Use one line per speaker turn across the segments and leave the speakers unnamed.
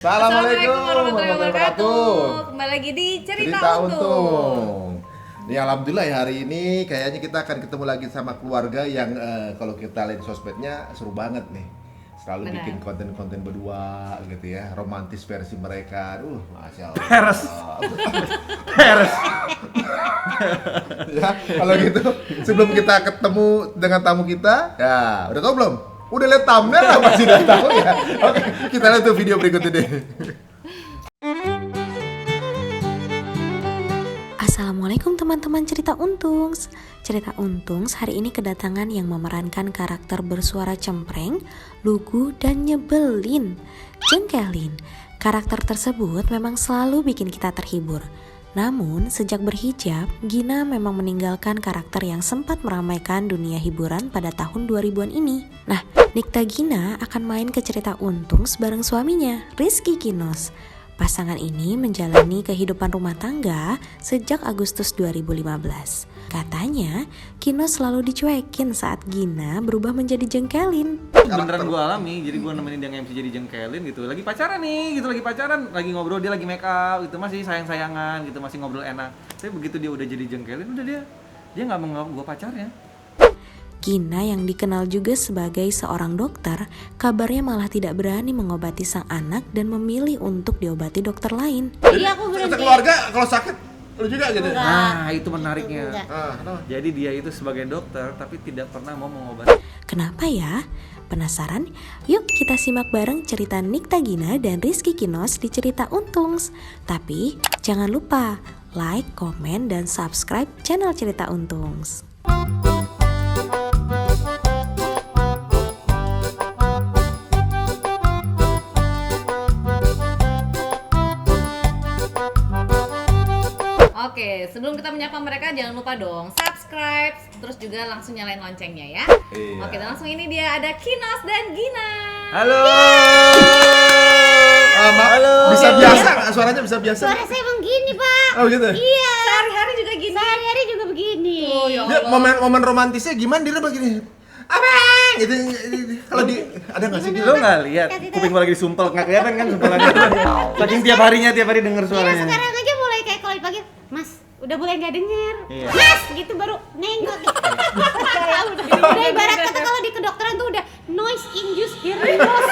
Assalamualaikum warahmatullahi wabarakatuh.
Kembali lagi di Cerita
Cerita
Untung.
Untung. Ya alhamdulillah ya hari ini kayaknya kita akan ketemu lagi sama keluarga yang kalau kita lihat di sosmednya seru banget nih. Selalu
Benar.
bikin konten-konten berdua gitu ya, romantis versi mereka. Masya Allah.
Peres.
Ya, kalau gitu sebelum kita ketemu dengan tamu kita, ya udah tau belum? Udah lihat thumbnail lah pasti udah tahu ya. Oke, kita lihat tuh video berikut ini.
Assalamualaikum teman-teman Cerita Untungs. Cerita Untungs hari ini kedatangan yang memerankan karakter bersuara cempreng, lugu, dan nyebelin, Jengkelin. Karakter tersebut memang selalu bikin kita terhibur. Namun, sejak berhijab, Gina memang meninggalkan karakter yang sempat meramaikan dunia hiburan pada tahun 2000-an ini. Nah, Nikta Gina akan main ke Cerita Untungs bareng suaminya, Rizky Kinos. Pasangan ini menjalani kehidupan rumah tangga sejak Agustus 2015. Katanya, Kinos selalu dicuekin saat Gina berubah menjadi Jengkelin.
Beneran gue alami, jadi gue nemenin dia MC jadi Jengkelin gitu. Lagi pacaran nih, gitu lagi pacaran, lagi ngobrol, dia lagi make up gitu, masih sayang-sayangan gitu, masih ngobrol enak. Tapi begitu dia udah jadi Jengkelin, udah dia nggak menganggap gue pacarnya.
Gina yang dikenal juga sebagai seorang dokter, kabarnya malah tidak berani mengobati sang anak dan memilih untuk diobati dokter lain.
Iya, aku
Cerita
berhenti.
keluarga kalau sakit lu juga gitu.
Enggak.
Nah, itu menariknya.
Enggak.
Kenapa?
Jadi dia itu sebagai dokter, tapi tidak pernah mau mengobati.
Kenapa ya? Penasaran? Yuk kita simak bareng cerita Nikta Gina dan Rizky Kinos di Cerita Untungs. Tapi jangan lupa like, komen, dan subscribe channel Cerita Untungs.
Oke, sebelum kita menyapa mereka jangan lupa dong subscribe, terus juga langsung nyalain loncengnya ya.
Iya.
Oke, dan langsung ini dia ada Kinos dan Gina.
Halo.
Halo. Bisa biasa nggak? Suaranya bisa biasa?
Suara saya emang gini, Pak.
Oh gitu.
Iya.
Sehari-hari juga gini.
Sehari-hari juga begini.
Oh, ya
Dia
Allah.
momen romantisnya gimana dia begini? Abang gitu. Kalau di ada nggak sih?
Lo nggak lihat kuping gue lagi disumpel, nggak kelihatan kan sumpelannya? Saking tiap hari dengar
Iya,
suaranya.
sekarang aja mulai kayak kalau dipanggil, Mas, udah mulai nggak denger.
Iya.
Mas, gitu baru nengok. Udah ibarat kata kalau di kedokteran tuh udah noise induced hearing loss.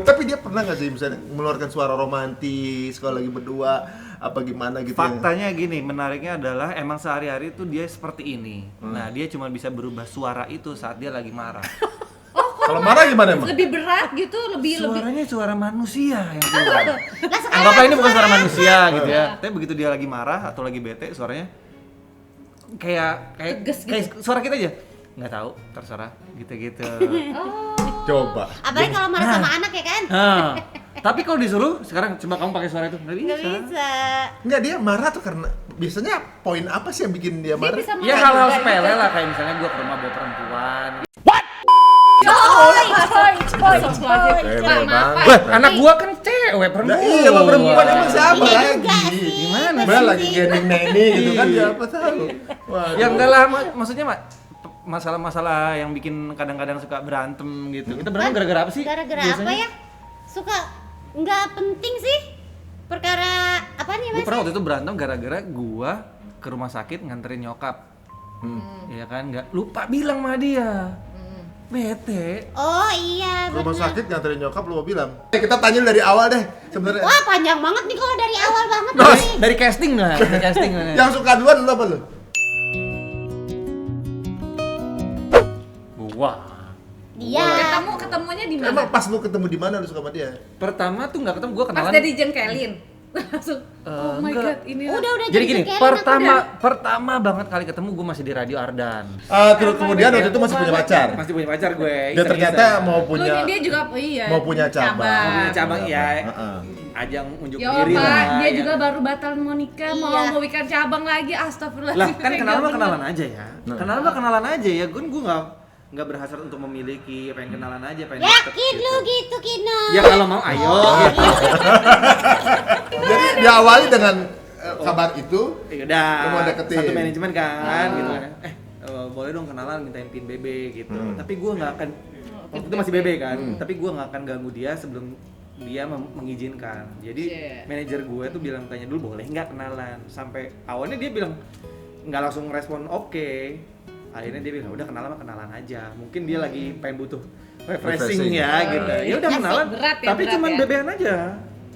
Tapi dia pernah nggak sih misalnya mengeluarkan suara romantis kalau lagi berdua apa gimana gitu?
Faktanya gini, menariknya adalah emang sehari-hari tuh dia seperti ini. Nah, dia cuma bisa berubah suara itu saat dia lagi marah.
Kalau marah gimana emang?
Lebih berat gitu, lebih
Suaranya suara manusia yang keluar.
Lah sekarang
Anggaplah ini bukan suara manusia gitu ya. Tapi begitu dia lagi marah atau lagi bete, suaranya kayak
Tegas gitu.
kayak suara kita aja. Nggak tahu, terserah gitu-gitu.
Coba.
apalagi kalau marah sama anak ya kan?
Nah, tapi kalau disuruh sekarang coba kamu pakai suara itu. Nggak bisa.
Nggak bisa.
Enggak, dia marah tuh karena biasanya poin apa sih yang bikin dia
Dia
marah?
bisa
Ya
marah
hal-hal
juga
sepele
gitu.
lah, kayak misalnya gua ke rumah bawa perempuan.
Memang.
Maaf,
Wah, anak gua kan cewek perempuan.
Nah, iya, sama perempuan emang siapa
Iya
lagi?
juga sih.
Gimana
Mbak lagi gending Neni gitu kan siapa tahu. Wah.
Ya enggak lah, maksudnya masalah-masalah yang bikin kadang-kadang suka berantem gitu. Kita berantem gara-gara apa sih?
Gara-gara
biasanya?
apa ya? Suka nggak penting sih. Perkara apa nih,
Gue
Mas?
pernah waktu itu berantem gara-gara gua ke rumah sakit nganterin nyokap. Iya kan, nggak lupa bilang sama dia. Bete.
Oh iya,
Rumah
benar.
sakit nganterin nyokap lu mau bilang. Kita tanya dari awal deh sebenarnya.
Wah, panjang banget nih kalau dari awal banget
Terus
nih.
dari casting lah, dari casting lah.
Yang suka duluan lu apa lu?
Gua.
Dia.
Ketemunya di
Emang
mana?
pas lu ketemu di mana lu suka sama dia?
Pertama tuh nggak ketemu, gua
Pas
kenalan.
jadi Jengkelin. Langsung. Oh my
enggak.
god, ini
Udah
Jadi gini,
Jengkelin aku
pertama banget kali ketemu gua masih di Radio Ardan.
Terus kemudian waktu itu masih punya pacar.
Masih punya pacar gue.
Dia ternyata mau punya
dia juga iya.
mau punya cabang.
Mau punya cabang ya.
Heeh.
Ajang unjuk
Ya
diri
Allah,
lah.
dia
ya.
juga baru batal mau nikah,
Iya.
mau bikin cabang lagi, astagfirullah.
Lah kan kenalan mah kenalan aja ya.
Nah.
Kenalan mah kenalan aja ya. Gue nggak berhasrat untuk memiliki, pengen kenalan aja, pengen deket
Yakin lu gitu, Kino?
Ya kalau mau ayo gitu.
Jadi diawali dengan kabar itu.
Ya udah.
Lu mau deketin.
Satu manajemen kan gitu kan. Boleh dong kenalan, mintain pin BB gitu. Tapi gue nggak akan waktu itu masih BB kan. Tapi gue nggak akan ganggu dia sebelum dia mengizinkan. Jadi
Shit.
manajer gue tuh bilang tanya dulu boleh nggak kenalan. Sampai awalnya dia bilang nggak langsung respon oke. Akhirnya dia bilang udah kenalan aja. Mungkin dia lagi pengen butuh refreshing ya gitu. Ya udah
Asik,
kenalan.
berat ya,
Tapi
berat
cuman
ya.
bebean aja.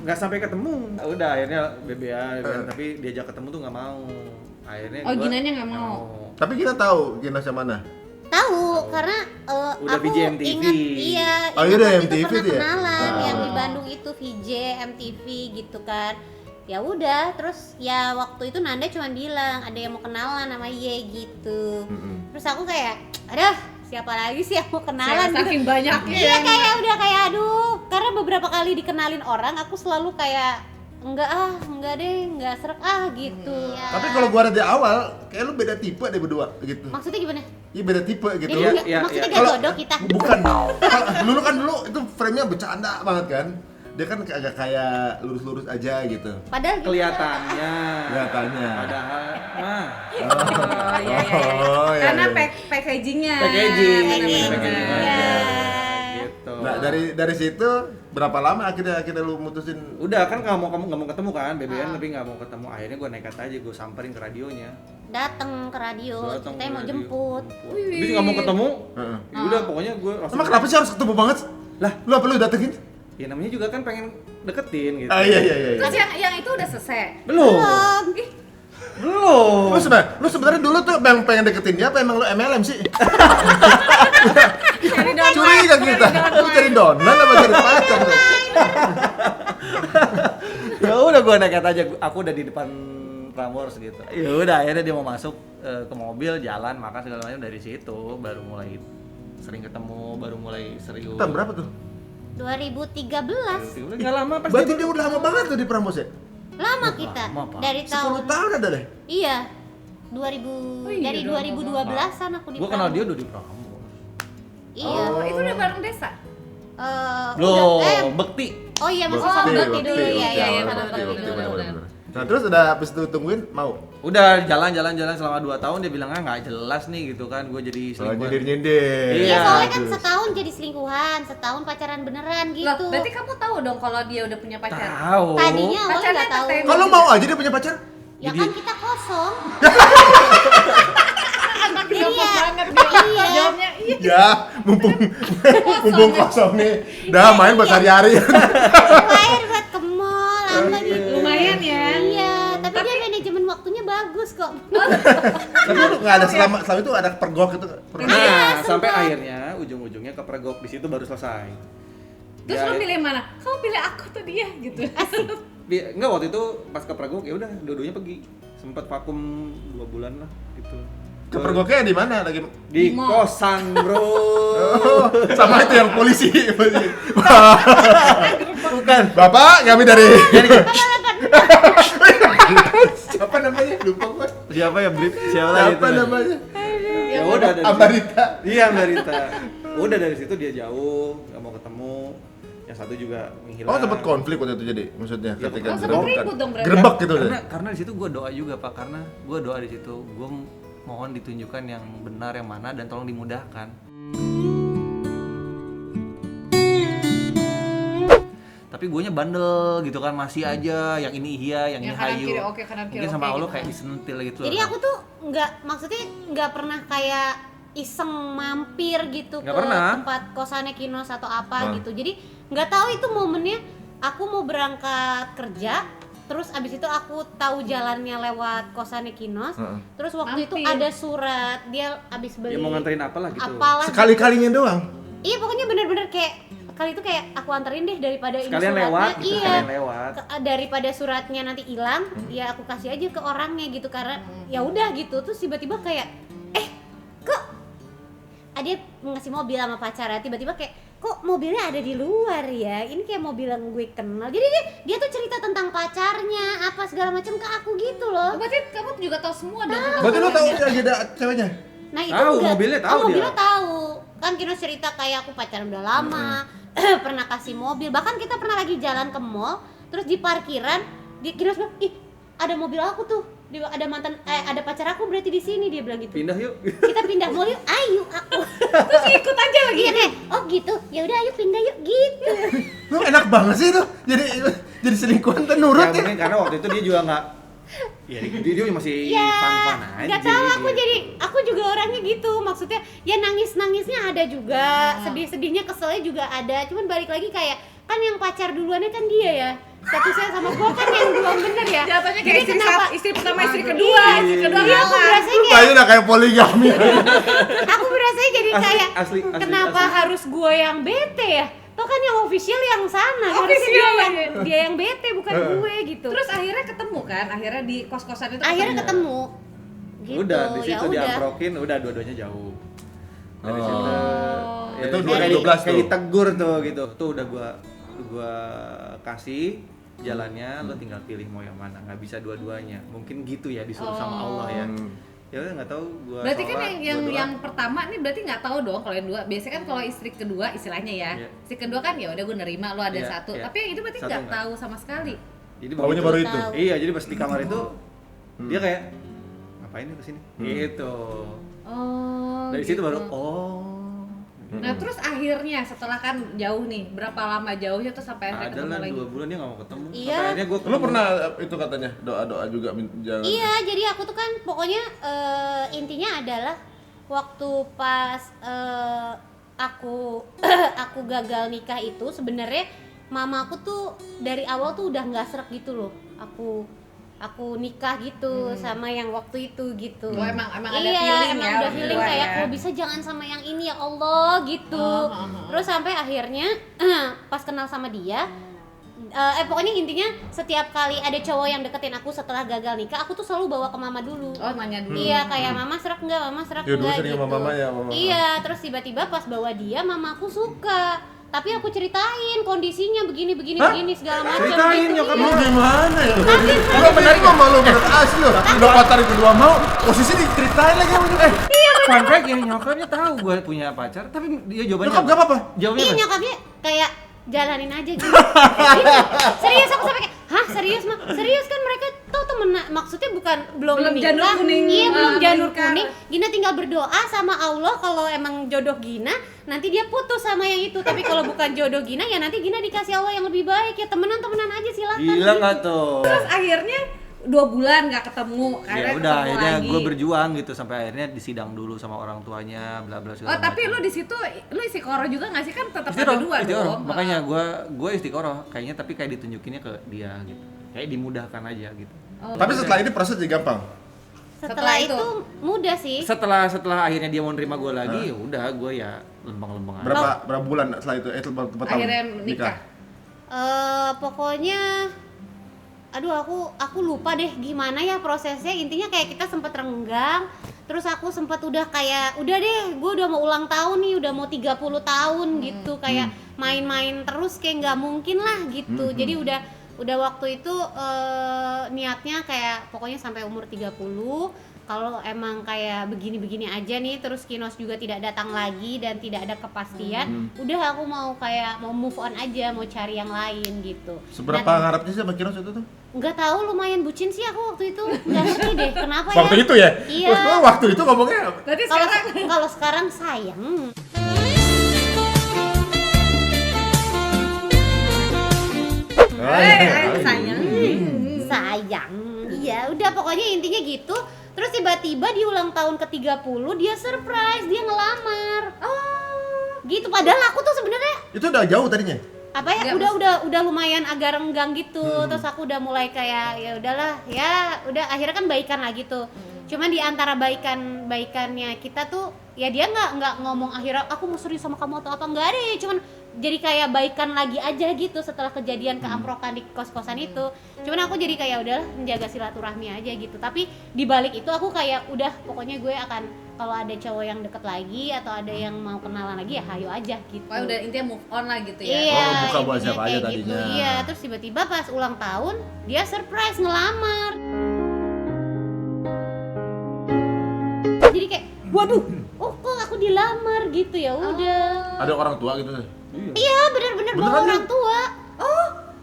Nggak sampai ketemu. Udah akhirnya bebean, tapi diajak ketemu tuh nggak mau. Akhirnya
Oh,
gua
Ginanya nggak mau.
Tapi kita tahu Ginas yang mana.
Tahu karena
Udah
aku
VJ MTV.
ingat iya
Oh,
ingat
iya udah
waktu itu
MTV
pernah
tuh ya?
kenalan
Ah.
yang di Bandung itu VJ MTV gitu kan. Ya udah terus ya waktu itu Nanda cuma bilang ada yang mau kenalan sama Ye gitu. Terus aku kayak aduh siapa lagi sih yang mau kenalan gitu.
Saking banyaknya
Iya
yang-
kayak udah kayak aduh karena beberapa kali dikenalin orang aku selalu kayak enggak deh enggak serak gitu.
Tapi kalau gua ada di awal, kayak lu beda tipe deh berdua gitu.
Maksudnya gimana?
Iya beda tipe gitu.
Jadi
Iya,
enggak-
iya,
maksudnya
iya.
gak jodoh kita.
Bukan. Dulu kan itu frame-nya bercanda banget kan. Dia kan agak kayak lurus-lurus aja gitu.
Padahal gitu.
Kelihatannya.
Kelihatannya.
Padahal mah
Oh iya iya.
Oh, iya,
Karena
iya.
packagingnya.
packaging,
Packaging,
packaging
iya.
aja, gitu.
Nah, dari situ berapa lama akhirnya lu mutusin?
Udah kan nggak mau ketemu kan BBN tapi nggak mau ketemu. Akhirnya gue nekat aja, gue samperin ke radionya.
Datang ke radio,
Datang
kita
ke
mau
radio,
jemput.
Dia nggak mau ketemu.
Heeh.
Ya udah pokoknya gue langsung.
Emang kenapa sih harus ketemu banget? Lah, lu apa lu datengin?
Ya namanya juga kan pengen deketin gitu.
Ah iya iya iya.
Terus yang itu udah selesai.
Belum.
Ih,
Belum.
Lu sebenarnya dulu tuh yang pengen deketin dia apa emang lu MLM sih?
cari downline.
Curiga kita. Lu cari downline apa cari pacar lu?
Ya udah gue nekat aja, aku udah di depan Prambors gitu. Ya udah akhirnya dia mau masuk ke mobil, jalan, makan segala macam. Dari situ baru mulai sering ketemu, baru mulai serius.
Tahun berapa tuh?
2013.
Udah nggak lama pas
Berarti dia udah lama banget tuh di Prambors ya?
Lama kita.
Lama, Pak.
Dari
10
tahun
tahun ada deh.
Iya. 2000
Oh iya,
dari
udah
2012-an aku di
Gue kenal dia
Prambors.
udah di Prambors.
Iya.
Oh, itu udah bareng desa.
Loh,
udah,
bekti.
oh iya masih
Bukti,
sama
bukti,
Bakti dulu ya
bukti,
ya
iya,
sama
benar,
Bakti
benar,
dulu.
benar.
benar. Nah, terus udah habis itu tungguin mau?
Udah jalan selama 2 tahun dia bilang nggak jelas nih gitu kan, gue jadi selingkuhan.
nyindir-nyindir.
Iya
Iya,
soalnya kan
aduh.
setahun jadi selingkuhan, setahun pacaran beneran
Loh,
gitu.
berarti kamu tahu dong kalau dia udah punya pacar.
Tahu.
Tadinya awalnya
Pacarnya
nggak tahu.
entertain.
Kalau mau aja dia punya pacar?
Ya
Jadi-
kan kita kosong.
Anak
Iya.
gampang banget dia.
Iya.
Jawabnya iya.
Ya, mumpung kosong nih. Dah main buat sehari-hari.
Lahir buat ke mall apa gitu.
Lumayan ya.
Iya, tapi dia manajemen waktunya bagus kok.
Tapi lu nggak ada selama itu ada pergok itu.
Nah, sampai akhirnya ujung-ujungnya kepergok, di situ baru selesai.
Terus
Ya,
lu pilih mana? Kamu pilih aku tuh dia gitu.
enggak, waktu itu pas kepergok ya udah dua-duanya pergi. Sempat vakum 2 bulan lah gitu.
Kepergoknya di mana lagi?
Di
Di mall.
kosan, Bro.
Oh, sama itu yang polisi.
Bukan.
Bapak, kami dari siapa namanya? Lupa gue.
Siapa yang blip? Siapa lagi
Siapa
itu?
namanya?
Ya udah dari
Ambarita.
Iya, Ambarita. Udah dari situ dia jauh, nggak mau ketemu. Yang satu juga menghilang.
Oh, sempat konflik waktu itu jadi maksudnya
Ya,
ketika
oh, sempat
direbutkan.
ribut dong berarti.
Gerebek gitu deh.
Karena di situ gue doa juga, Pak. Karena gue doa di situ, gue mohon ditunjukkan yang benar yang mana dan tolong dimudahkan. Tapi guanya bandel gitu kan, masih aja yang ini iya, yang ini
Yang kanan
hayu.
kiri oke, kanan kiri
Mungkin sama
oke
Allah
gitu.
kayak disentil gitu.
Jadi
loh.
aku tuh maksudnya nggak pernah kayak iseng mampir gitu
Nggak
ke
pernah.
tempat kosannya Kinos atau apa
Nah.
gitu. Jadi nggak tahu itu momennya aku mau berangkat kerja, terus abis itu aku tahu jalannya lewat kosannya Kinos.
Heeh.
Terus waktu itu
Mampir.
ada surat dia abis beli
Ya mau nganterin apalah gitu.
apalah.
Sekali-kalinya doang.
Iya pokoknya bener-bener kayak kali itu kayak aku anterin deh daripada ini
Sekalian
suratnya.
lewat gitu,
Iya.
sekalian lewat.
Daripada suratnya nanti hilang, ya aku kasih aja ke orangnya gitu karena ya udah gitu. Terus tiba-tiba kayak kok dia ngasih mobil sama pacarnya, tiba-tiba kayak kok mobilnya ada di luar ya, ini kayak mobil yang gue kenal. Jadi dia tuh cerita tentang pacarnya apa segala macam ke aku gitu loh.
Berarti kamu juga tahu semua dong.
Berarti lu tahu lagi ada ceweknya?
Nah itu
Tahu,
enggak.
mobilnya tahu
Oh, mobilnya
dia.
tahu. Kan Kinos cerita kayak aku pacaran udah lama, pernah kasih mobil. Bahkan kita pernah lagi jalan ke mall, terus di parkiran, Kinos bilang, ih ada mobil aku tuh dia ada ada pacar aku berarti di sini, dia bilang gitu.
Pindah yuk.
Kita pindah mall yuk, ayo aku.
Terus ikut aja lagi.
Iya kayak, oh gitu, ya udah ayo pindah yuk gitu.
Lu enak banget sih tuh. Jadi selingkuhan tuh nurut
Ya
ya.
mungkin karena waktu itu dia juga nggak, ya dia masih
Ya,
fun-fun aja.
nggak tahu aku
gitu.
jadi aku juga orangnya gitu, maksudnya ya nangisnya ada juga, sedih-sedihnya keselnya juga ada, cuman balik lagi kayak kan yang pacar duluannya kan dia ya, statusnya sama gua kan yang belum bener ya.
Jatuhnya
Jadi
kayak istri pertama, istri kedua, istri kedua
Iya, aku
ngalah.
berasanya
Lu
kayak
kayaknya udah kayak poligami.
aku berasanya jadi kayak
asli,
kenapa
asli.
harus gua yang bete ya? Toh kan yang official yang sana, harusnya
Official
dia yang bete bukan gue gitu.
Terus akhirnya ketemu kan, akhirnya di kos-kosan itu
akhirnya ketemu. Gitu.
Udah di
ya
situ
udah.
diamprokin, udah dua-duanya jauh. Dari
Oh.
situ. Ya,
Itu
kayak
2012
kayak
tuh.
ditegur tuh gitu. Tuh udah gua kasih jalannya, lo tinggal pilih mau yang mana. Nggak bisa dua-duanya. Mungkin gitu ya disuruh sama Allah ya. Ya udah nggak tahu gua.
Berarti kan
sholat,
yang
gua doa.
yang pertama nih berarti nggak tahu dong kalau yang dua. Biasanya kan kalau istri kedua istilahnya ya.
Iya.
Istri kedua kan ya udah gue nerima lo ada
Iya,
satu.
iya.
Tapi yang itu berarti
Satu
nggak
nggak.
tahu sama sekali.
Jadi
Tahunya
begitu-
baru itu.
Tahu.
Iya, jadi pas di kamar itu dia kayak ngapain nih kesini? Gitu.
Oh.
Dari situ
gitu.
baru oh.
Nah terus akhirnya setelah kan jauh nih, berapa lama jauhnya tuh sampai akhirnya ketemu
Adalah
lagi?
2 bulan dia nggak mau ketemu.
Iya.
Sampai akhirnya gua
Lu pernah itu katanya doa-doa juga jangan.
Iya, jadi aku tuh kan pokoknya intinya adalah waktu pas aku aku gagal nikah itu sebenarnya mama aku tuh dari awal tuh udah nggak srek gitu loh. Aku nikah gitu sama yang waktu itu gitu.
Oh, emang ada
iya,
feeling
emang
ya,
udah
orang
feeling
tua
kayak
ya.
kalau bisa jangan sama yang ini ya Allah gitu. Terus sampai akhirnya pas kenal sama dia pokoknya intinya setiap kali ada cowok yang deketin aku setelah gagal nikah, aku tuh selalu bawa ke mama dulu.
Oh nanya dulu.
Iya, kayak mama serak enggak, mama serak
Ya, dulu
enggak
sering
gitu.
sama mama ya, mama.
Iya, terus tiba-tiba pas bawa dia, mama aku suka. Tapi aku ceritain kondisinya begini segala macam.
Ceritain,
gitu.
nyokap
Lu
Iya.
gimana ya? Lu menarik sama lu menurut asli lo. Udah pacar kedua mau, posisi diceritain lagi sama dia.
fun fact ya, nyokapnya tahu gue punya pacar, tapi dia jawabannya
Nyokap gak apa-apa?
Jawabnya
Iya,
apa?
nyokapnya kayak jalanin aja gitu. Serius aku sampai kayak, "Hah, serius, Mak? Serius kan mereka tuh temen, maksudnya belum
Belum
nikah.
janur kuning.
Iya, belum janur
Menikah.
kuning. Gina tinggal berdoa sama Allah kalau emang jodoh Gina, nanti dia putus sama yang itu. Tapi kalau bukan jodoh Gina, ya nanti Gina dikasih Allah yang lebih baik. Ya temenan aja silakan."
Gila nggak tuh?
Terus akhirnya 2 bulan nggak ketemu.
Ya udah, akhirnya gue berjuang gitu sampai akhirnya disidang dulu sama orang tuanya, bla bla segala
Oh tapi
macam.
lu di situ lu istiqoroh juga nggak sih kan tetap ada
Istiqoroh,
dua
istiqoroh.
dong.
Makanya gue istiqoroh kayaknya, tapi kayak ditunjukinnya ke dia gitu, kayak dimudahkan aja gitu.
Oh,
Tapi setelah ini proses jadi gampang.
Setelah
Setelah
itu mudah sih.
Setelah akhirnya dia mau nerima gue lagi, ya udah gue ya lempeng-lempeng aja.
Berapa bulan setelah itu? Berapa tahun?
Akhirnya nikah.
Pokoknya aduh aku lupa deh gimana ya prosesnya, intinya kayak kita sempet renggang, terus aku sempet udah kayak udah deh gue udah mau ulang tahun nih, udah mau 30 tahun gitu, kayak main-main terus kayak nggak mungkin lah gitu. Jadi udah waktu itu niatnya kayak pokoknya sampai umur 30 kalau emang kayak begini-begini aja nih, terus Kinos juga tidak datang lagi dan tidak ada kepastian, udah aku mau move on aja, mau cari yang lain gitu.
Seberapa
Nah,
ngarepnya sih sama Kinos itu tuh?
nggak tahu, lumayan bucin sih aku waktu itu, nggak ngerti deh kenapa ya.
Waktu itu ya?
Iya.
Oh, waktu itu ngomongnya
Berarti
Kalau
sekarang
kalau sekarang sayang.
sayang.
Sayang. Iya, udah pokoknya intinya gitu. Terus tiba-tiba di ulang tahun ke-30 dia surprise, dia ngelamar. Oh, gitu. Padahal aku tuh sebenarnya
itu udah jauh tadinya.
apa ya, udah lumayan agak renggang gitu. Terus aku udah mulai kayak ya udahlah, ya udah akhirnya kan baikan lagi tuh. Cuman di antara baikannya kita tuh ya dia nggak ngomong akhirnya aku mau serius sama kamu atau apa, nggak ada ya, cuman jadi kayak baikan lagi aja gitu setelah kejadian keamprokan di kos-kosan itu. Cuman aku jadi kayak udahlah menjaga silaturahmi aja gitu. Tapi di balik itu aku kayak udah pokoknya gue akan kalau ada cowok yang deket lagi atau ada yang mau kenalan lagi ya hayo aja gitu.
Pokoknya udah intinya move on lah gitu ya.
Iya,
Oh, buka buat
intinya
siapa aja
kayak
tadinya.
Iya, terus tiba-tiba pas ulang tahun dia surprise ngelamar. Jadi kayak, waduh, oh kok aku dilamar gitu ya udah.
Ada orang tua gitu.
Iya, bener-bener bawa
Beneran,
orang tua.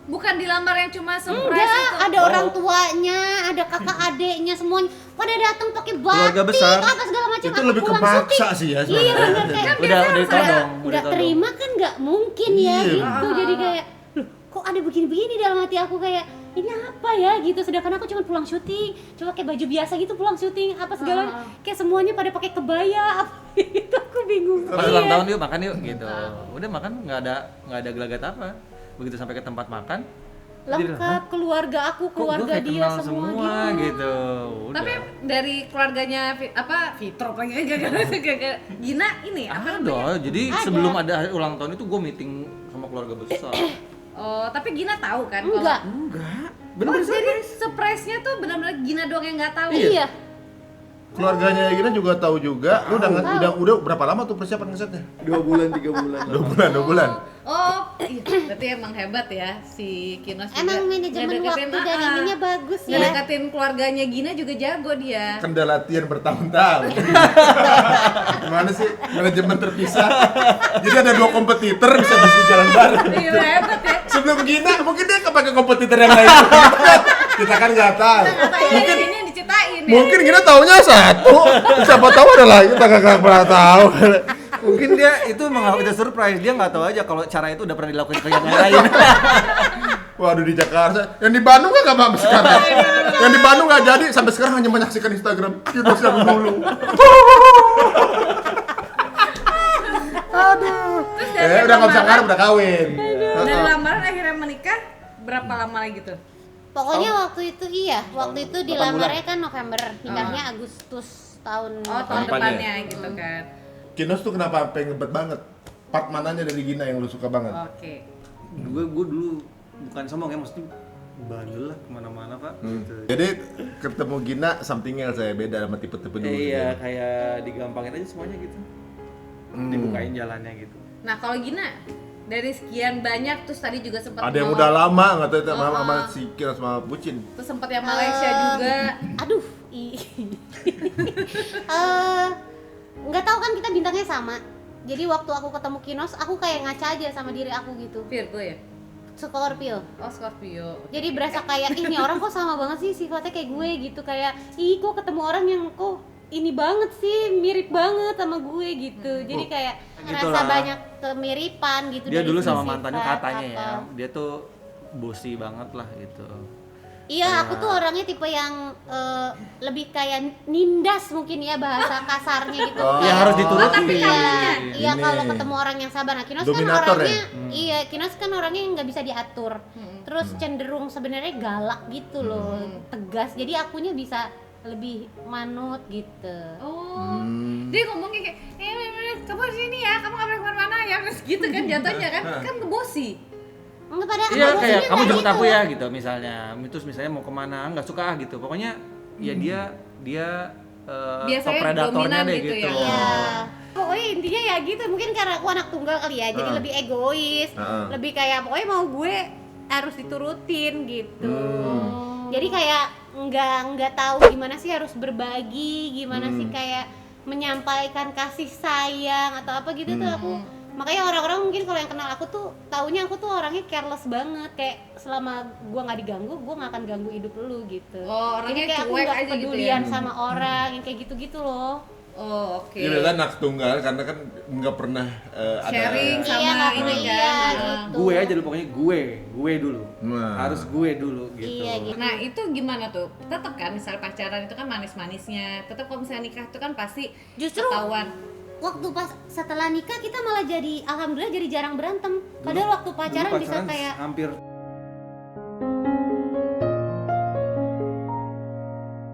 bukan dilamar yang cuma surprise
Enggak,
itu.
ada orang tuanya, ada kakak adeknya semuanya pada datang pakai
Keluarga
batik
besar.
apa segala macam.
Itu
Aku
lebih
pulang
kemaksa
syuting.
sih ya
Iya
sebenarnya.
benar kayak
udah ditodong,
udah terima kan nggak mungkin ya
Iya.
gitu. Jadi kayak loh, kok ada begini-begini dalam hati aku kayak ini apa ya gitu. Sedangkan aku cuma pulang syuting, cuma pakai baju biasa gitu pulang syuting apa segala kayak semuanya pada pakai kebaya apa gitu. Aku bingung.
Pas ulang tahun yuk makan yuk gitu. Udah makan nggak ada gelagat apa. Begitu sampai ke tempat makan jadi,
Lengkap keluarga aku,
kok gua
keluarga
kayak
dia
kenal
semua
gitu. Udah.
Tapi dari keluarganya Fitrop lagi gak Gina ini apa namanya?
Ada, jadi
Ada.
sebelum ada hari ulang tahun itu gue meeting sama keluarga besar.
Oh, tapi Gina tahu kan?
Enggak.
Enggak,
Oh,
bener-bener
jadi surprise-nya tuh benar-benar Gina doang yang nggak tahu.
Iya.
Keluarganya Gina juga tahu juga. Lu udah berapa lama tuh persiapan ngesetnya?
2 bulan 3 bulan.
2 bulan.
Oh, iya, berarti emang hebat ya si Kinos juga.
Emang manajemen waktu dan ininya bagus ya.
Ngedekatin keluarganya Gina juga jago dia.
Kan udah latihan bertahun-tahun. Gimana sih manajemen terpisah? Jadi ada 2 kompetitor bisa jalan bareng.
Iya hebat ya.
Sebelum Gina mungkin dia kepakai kompetitor yang lain. Kita kan nggak tahu.
Mungkin ini yang diceritain ya.
Mungkin Gina taunya 1. Siapa tahu ada lagi kita nggak pernah tahu.
Mungkin dia itu emang udah surprise, dia nggak tahu aja kalau cara itu udah pernah dilakukan ke yang lain.
Waduh di Jakarta, yang di Bandung kan nggak bagus sekarang. Yang di Bandung nggak jadi sampai sekarang hanya menyaksikan Instagram. Kinos yang dulu.
Terus dari
Udah nggak bisa
lamaran-
ngarep, udah kawin.
Dari lamaran akhirnya menikah berapa lama lagi tuh?
Pokoknya waktu itu waktu itu
8
dilamarnya kan November, nikahnya Agustus tahun
Oh, tahun
Depannya.
depannya gitu kan.
Kinos tuh kenapa pengen ngebet banget? Part mananya dari Gina yang lu suka banget?
Oke.
gue dulu bukan sombong ya, mesti bandel lah kemana-mana pak. Gitu.
Jadi ketemu Gina something else saya beda sama tipe-tipe dulu.
Iya,
gitu.
kayak digampangin aja semuanya gitu. Dibukain jalannya gitu.
Nah, kalau Gina dari sekian banyak terus tadi juga sempat
Ada yang
mau-
udah lama nggak tahu itu sama si Kinos sama Bucin.
terus sempat yang Malaysia juga.
Aduh, nggak tahu kan kita bintangnya sama. Jadi waktu aku ketemu Kinos, aku kayak ngaca aja sama diri aku gitu.
Virgo ya?
Scorpio.
Oh, Scorpio.
Jadi berasa kayak ini orang kok sama banget sih sifatnya kayak gue gitu, kayak kok ketemu orang yang kok ini banget sih, mirip banget sama gue gitu. Jadi kayak ngerasa
Gitulah.
banyak kemiripan gitu.
Dia
dari
dulu sama
sisi
mantannya
sifat
katanya
apa.
ya, dia tuh bossy banget lah gitu.
Iya, aku tuh orangnya tipe yang lebih kayak nindas mungkin ya bahasa kasarnya gitu.
Oh.
Ya harus dituruti.
tapi kamunya.
Iya,
Ini.
kalau ketemu orang yang sabar. Nah, Kinos
Dominator
kan
ya?
orangnya, iya, Kinos kan orangnya yang nggak bisa diatur. Terus cenderung sebenarnya galak gitu loh, tegas. Jadi akunya bisa lebih manut gitu.
Oh. Dia ngomongnya kayak, kamu di sini ya, kamu nggak boleh kemana-mana ya, terus gitu kan jatuhnya kan, kan ngebosi.
Enggak pada
Iya
bosnya
kayak kamu
nggak
jemput
gitu.
aku ya gitu misalnya. Terus misalnya mau kemana nggak suka gitu. Pokoknya ya dia
Biasanya
top predatornya
dominan
deh
gitu
gitu.
ya.
Iya. Pokoknya intinya ya gitu, mungkin karena aku anak tunggal kali ya, jadi
Heeh.
lebih egois,
Heeh.
lebih kayak pokoknya mau gue harus diturutin gitu.
Hmm.
Jadi kayak nggak tahu gimana sih harus berbagi, gimana sih kayak menyampaikan kasih sayang atau apa gitu tuh aku. Makanya orang-orang mungkin kalau yang kenal aku tuh taunya aku tuh orangnya careless banget, kayak selama gua nggak diganggu, gua nggak akan ganggu hidup lu gitu.
Oh, orangnya
Jadi kayak aku
cuek
nggak
aja gitu ya?
pedulian sama orang yang kayak gitu-gitu loh.
Oh, oke.
Iya kan anak tunggal karena kan nggak pernah ada
Sharing sama
Iya, nggak
ini
pernah,
kan.
iya,
Nah.
gitu.
Gue aja dulu pokoknya gue dulu.
Nah.
Harus gue dulu gitu.
Iya gitu.
Nah itu gimana tuh? Tetap kan misal pacaran itu kan manis-manisnya. Tetap kalau misalnya nikah itu kan pasti
Justru
ketahuan.
waktu pas setelah nikah kita malah jadi alhamdulillah jadi jarang berantem. Padahal waktu pacaran
Dulu
bisa kayak
hampir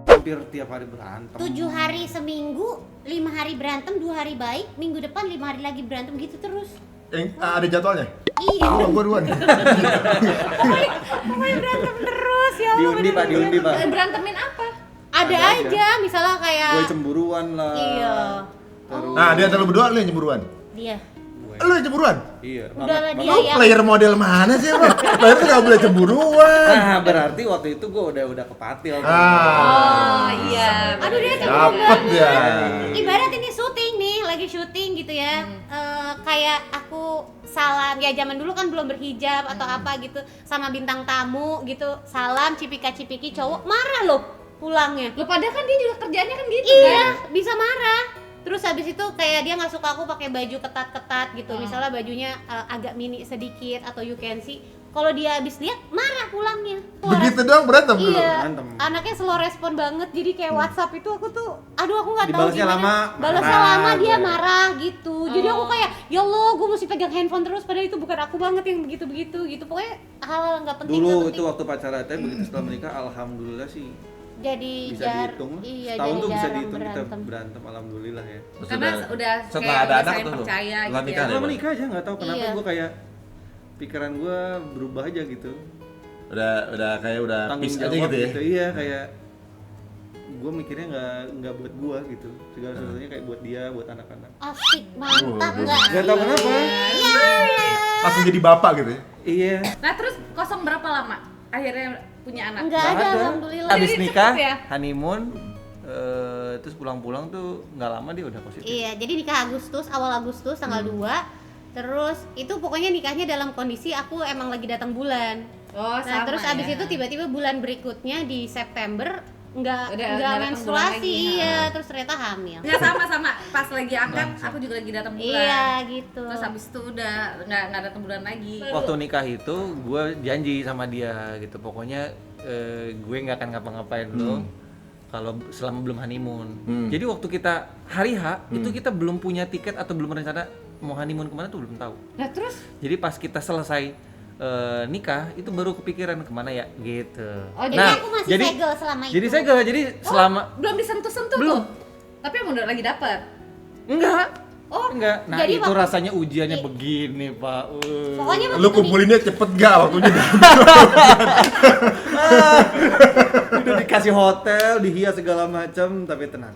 7 tiap hari berantem.
7 hari seminggu, 5 hari berantem, 2 hari baik, minggu depan 5 hari lagi berantem gitu terus.
ada jadwalnya.
Iya.
Gua duluan.
Pokoknya berantem terus ya Allah.
Diundi pak, diundi pak.
Berantemin apa?
Ada aja misalnya kayak
Gue cemburuan lah.
iya.
Terus
Nah, dia antara lu berdua lu yang cemburuan.
Dia.
Lu yang cemburuan?
iya.
Udahlah
banget,
dia
Lu
yang
player model mana sih, Bang? Player tuh enggak boleh cemburuan.
Nah, berarti waktu itu gue udah kepatil. tuh.
Oh iya.
Aduh dia cemburu
Dapet
banget.
ya.
Ibarat ini syuting nih, lagi syuting gitu ya, kayak aku salam, ya zaman dulu kan belum berhijab atau apa gitu, sama bintang tamu gitu, salam cipika-cipiki, cowok marah loh pulangnya.
Lo padahal kan dia juga kerjaannya kan gitu
Iya,
kan.
bisa marah. Terus habis itu kayak dia nggak suka aku pakai baju ketat-ketat gitu, misalnya bajunya agak mini sedikit atau you can see. Kalau dia habis lihat marah pulangnya.
Begitu doang berantem dulu.
Iya,
Berantem.
anaknya slow respon banget. Jadi kayak WhatsApp itu aku tuh, aduh aku nggak tahu
Dibalasnya
gimana.
lama,
Balasnya
marah,
lama dia
gue.
marah gitu. Jadi aku kayak, ya Allah, gue mesti pegang handphone terus. Padahal itu bukan aku banget yang begitu-begitu gitu. Pokoknya hal nggak penting. nggak
Dulu
penting.
itu waktu pacaran, tapi begitu setelah menikah, alhamdulillah sih
jadi
bisa dihitung.
iya,
Setahun
jadi
tuh bisa
jarang
dihitung kita
berantem.
berantem, alhamdulillah ya.
Karena udah
setelah
kayak
ada
udah
anak
saling
tuh,
percaya
setelah
gitu
nikah
ya.
deh.
Setelah menikah aja nggak tahu kenapa
Iya.
gue kayak pikiran gue berubah aja gitu.
Udah kayak udah
Tanggung
peace aja
jawab
gitu ya.
Iya kayak gue mikirnya nggak buat gue gitu, segala sesuatunya kayak buat dia, buat anak-anak.
Asik, mantap nggak?
Nggak tahu kenapa.
Langsung jadi bapak gitu ya.
Iya.
Nah terus kosong berapa lama akhirnya punya anak?
Enggak
Nggak
ada,
ada.
alhamdulillah.
Abis
Jadi
nikah,
cepet ya?
honeymoon, terus pulang-pulang tuh nggak lama dia udah positif.
Iya, jadi nikah Agustus, awal Agustus tanggal 2. Terus itu pokoknya nikahnya dalam kondisi aku emang lagi datang bulan.
Oh,
Nah,
sama
terus abis
ya.
itu tiba-tiba bulan berikutnya di September nggak
Udah datang
menstruasi,
bulan lagi,
iya,
ha.
terus ternyata hamil.
Nggak sama pas lagi angkat, aku juga lagi datang bulan.
Iya, gitu.
Terus habis itu udah nggak datang bulan lagi.
Waktu nikah itu gue janji sama dia gitu, pokoknya gue nggak akan ngapa-ngapain lo kalau selama belum honeymoon. Jadi waktu kita hari H itu kita belum punya tiket atau belum rencana mau honeymoon kemana tuh belum tahu.
Nah terus
Jadi pas kita selesai nikah itu baru kepikiran kemana ya gitu.
Oh, jadi aku masih segel selama itu.
Jadi segel, jadi selama
belum disentuh-sentuh
Belum.
tuh. Tapi emang udah lagi dapat.
enggak.
Oh,
Enggak. Nah,
jadi
itu
waktu-
rasanya ujiannya begini, Pak.
Pokoknya waktu
Lu
itu
kumpulinnya cepet gak waktunya?
Udah dikasih hotel, dihias segala macam, tapi tenang,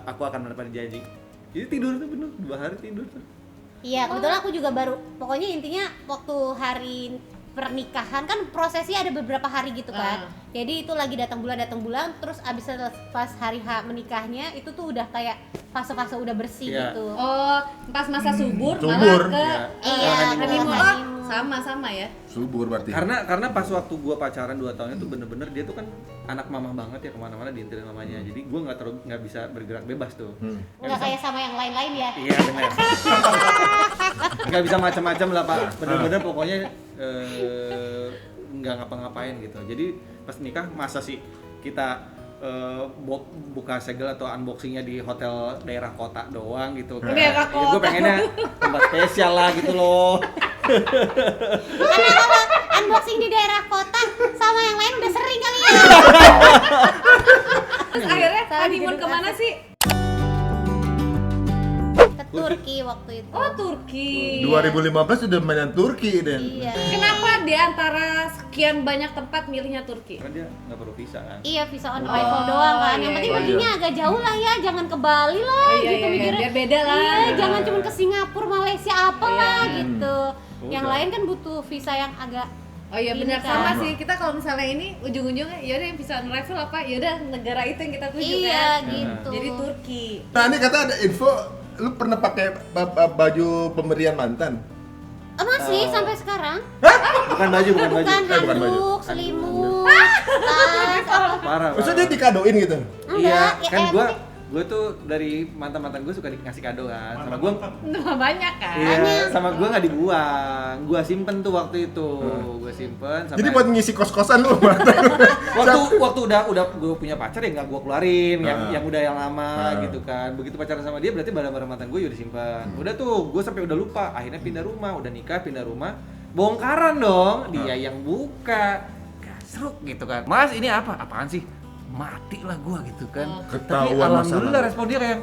aku akan menepati janji. Jadi tidur tuh bener 2 hari tidur tuh.
Iya, kebetulan aku juga baru, pokoknya intinya waktu hari pernikahan kan prosesnya ada beberapa hari gitu kan. Jadi itu lagi datang bulan, terus abis pas hari H menikahnya itu tuh udah kayak fase-fase udah bersih
Iya.
gitu.
Oh, pas masa subur
Subur.
malah ke
Iya,
honeymoon.
ke
Oh,
honeymoon.
sama ya.
Subur berarti.
Karena pas waktu gua pacaran 2 tahun itu bener-bener dia tuh kan anak mama banget ya, kemana-mana diintilin mamanya. Jadi gua nggak bisa bergerak bebas tuh.
Nggak kayak sama yang lain-lain ya.
Iya benar. Nggak bisa macam-macam lah Pak. Bener-bener pokoknya nggak ngapa-ngapain gitu. Jadi pas nikah masa sih kita buka segel atau unboxingnya di hotel daerah kota doang gitu kan.
Daerah
Ya, gue pengennya tempat spesial lah gitu loh.
Karena kalau unboxing di daerah kota sama yang lain udah sering kali ya.
Terus akhirnya
Salah
honeymoon
dijadikan
kemana sih?
Ke Turki waktu itu.
Oh, Turki.
2015 udah mainan Turki deh.
Iya.
Kenapa di antara sekian banyak tempat milihnya Turki?
Karena dia nggak perlu visa kan.
Iya, visa on arrival doang kan. Yang
iya,
penting
iya.
perginya agak jauh lah ya, jangan ke Bali lah gitu mikirnya.
biar beda lah.
Iya, jangan cuma ke Singapura, Malaysia apalah gitu. Yang
Udah.
lain kan butuh visa yang agak
Oh iya
Ini
benar,
kan.
sama sih. Kita kalau misalnya ini ujung-ujungnya ya udah yang bisa on arrival apa? Ya udah negara itu yang kita tuju
iya
kan.
gitu.
Jadi Turki.
Nah ini kata ada info, lu pernah pakai baju pemberian mantan?
Masih sampai sekarang.
Bukan baju.
Bukan
bukan baju.
handuk, selimut, tas, apa.
Parah.
Maksudnya dia dikadoin gitu?
Enggak,
Iya,
ya,
kan
tapi
gue tuh dari mantan-mantan gue suka ngasih kado kan. Sama gue
Nah, banyak kan.
iya, sama gue nggak dibuang. Gue simpen tuh waktu itu. Gue simpen sampai
Jadi buat ngisi kos-kosan lu?
waktu udah gue punya pacar ya nggak gue keluarin yang udah yang lama gitu kan. Begitu pacaran sama dia berarti barang-barang mantan gue udah disimpan. Udah tuh gue sampai udah lupa. Akhirnya pindah rumah, udah nikah pindah rumah, bongkaran dong. Dia yang buka, gasruk gitu kan. Mas ini apa? Apaan sih? Mati lah gua gitu kan. Tapi
Ketahuan
alhamdulillah
masalah.
respon dia kayak,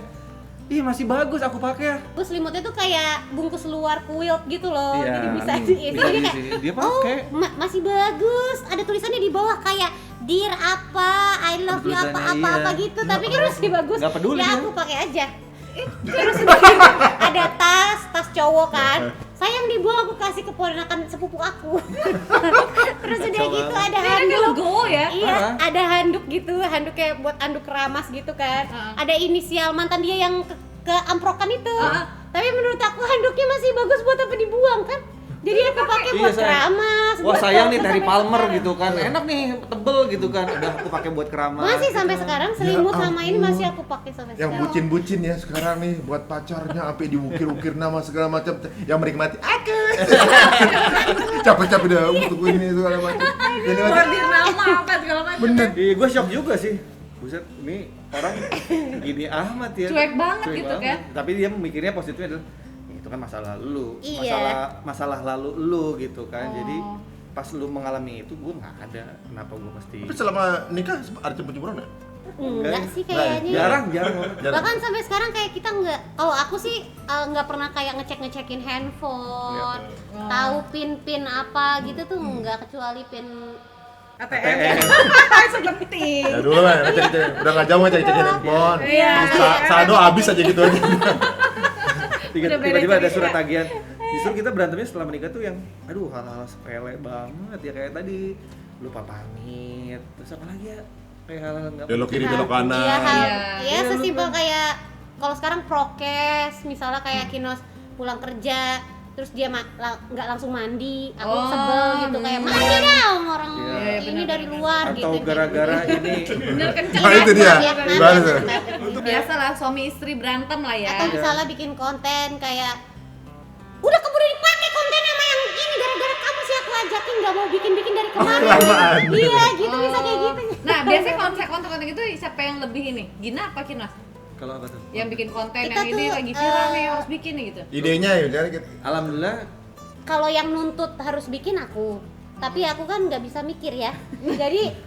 ih masih bagus aku pakai ya.
terus selimutnya tuh kayak bungkus luar quilt gitu loh.
Iya,
Jadi bisa
bisa
jadi dia kayak
dia
oh
pakai.
masih bagus. Ada tulisannya di bawah kayak Dear apa, I love you
Tulisannya,
apa
iya.
gitu. Tapi kan masih bagus.
Nggak peduli
ya
dia.
aku pakai aja. Terus udah gitu, ada tas cowok kan. Sayang dibuang, aku kasih ke ponakan sepupu aku. Terus udah gitu ada
Ini kan
handuk.
logo ya.
Iya,
Parah.
ada handuk gitu, handuk kayak buat anduk keramas gitu kan. Ada inisial mantan dia yang keamprokan itu. Tapi menurut aku handuknya masih bagus buat apa dibuang kan? Jadi aku pakai buat keramas.
Wah
buat
sayang nih
apa,
Terry
sampai
Palmer
sekarang.
gitu kan, enak nih, tebel gitu kan, udah aku pakai buat keramas.
Masih sampai sekarang selimut
Ya
sama ini
ampun.
masih aku pakai sampai
Yang
sekarang.
bucin-bucin ya sekarang nih buat pacarnya sampai diukir-ukir nama segala macam yang menikmati aku. Capek-capek dah untuk ini segala macam. Jadi macam
Bordir nama apa segala macam.
bener.
Iya, gue shock juga sih. Buset, ini orang gini amat ya.
Cuek banget gitu kan.
Tapi dia mikirnya positifnya adalah itu kan masalah lu,
Iya.
masalah lalu lu gitu kan.
Oh.
Jadi pas lu mengalami itu gue nggak ada. Kenapa gue mesti?
Tapi selama nikah ada cemburu-cemburuan nggak?
Enggak sih
Enggak ya?
kayaknya.
Jarang banget.
Jarang.
Bahkan sampai sekarang kayak kita nggak, kalau aku sih nggak pernah kayak ngecekin handphone, tahu pin apa gitu tuh nggak, kecuali pin
ATM. Seperti.
Ya dulu kan, udah nggak jauh aja cekin handphone.
Iya.
Terus saldo habis aja gitu aja.
Udah beda
Tiba-tiba ada
cerita.
surat tagihan. Justru kita berantemnya setelah menikah tuh yang aduh hal-hal sepele banget ya, kayak tadi lupa pamit, terus apa lagi ya, kayak hal-hal nggak
Belok kiri,
penting.
belok kanan.
Iya,
Iya.
ya sesimpel kayak kalau sekarang prokes, misalnya kayak Kinos pulang kerja, terus dia nggak langsung mandi, aku
Oh,
sebel gitu kayak mandi dong orang
Iya,
ini
benar,
dari luar gitu.
Atau gara-gara ini
Bener kenceng.
Nah, itu dia.
Iya,
Baru tuh.
Biasa lah suami istri berantem lah ya.
Atau misalnya bikin konten kayak udah keburu dipakai konten sama yang ini, gara-gara kamu sih aku ajakin nggak mau bikin dari kemarin.
kelamaan.
Iya gitu, bisa kayak gitu.
Nah, biasanya kalau misalnya konten-konten itu siapa yang lebih ini? Gina apa Kinos?
kalau apa tuh?
Yang bikin konten
Kita
yang ini
tuh,
lagi viral nih harus bikin nih gitu.
Idenya ya, jadi kita
Alhamdulillah
Kalau yang nuntut harus bikin aku, tapi aku kan nggak bisa mikir ya.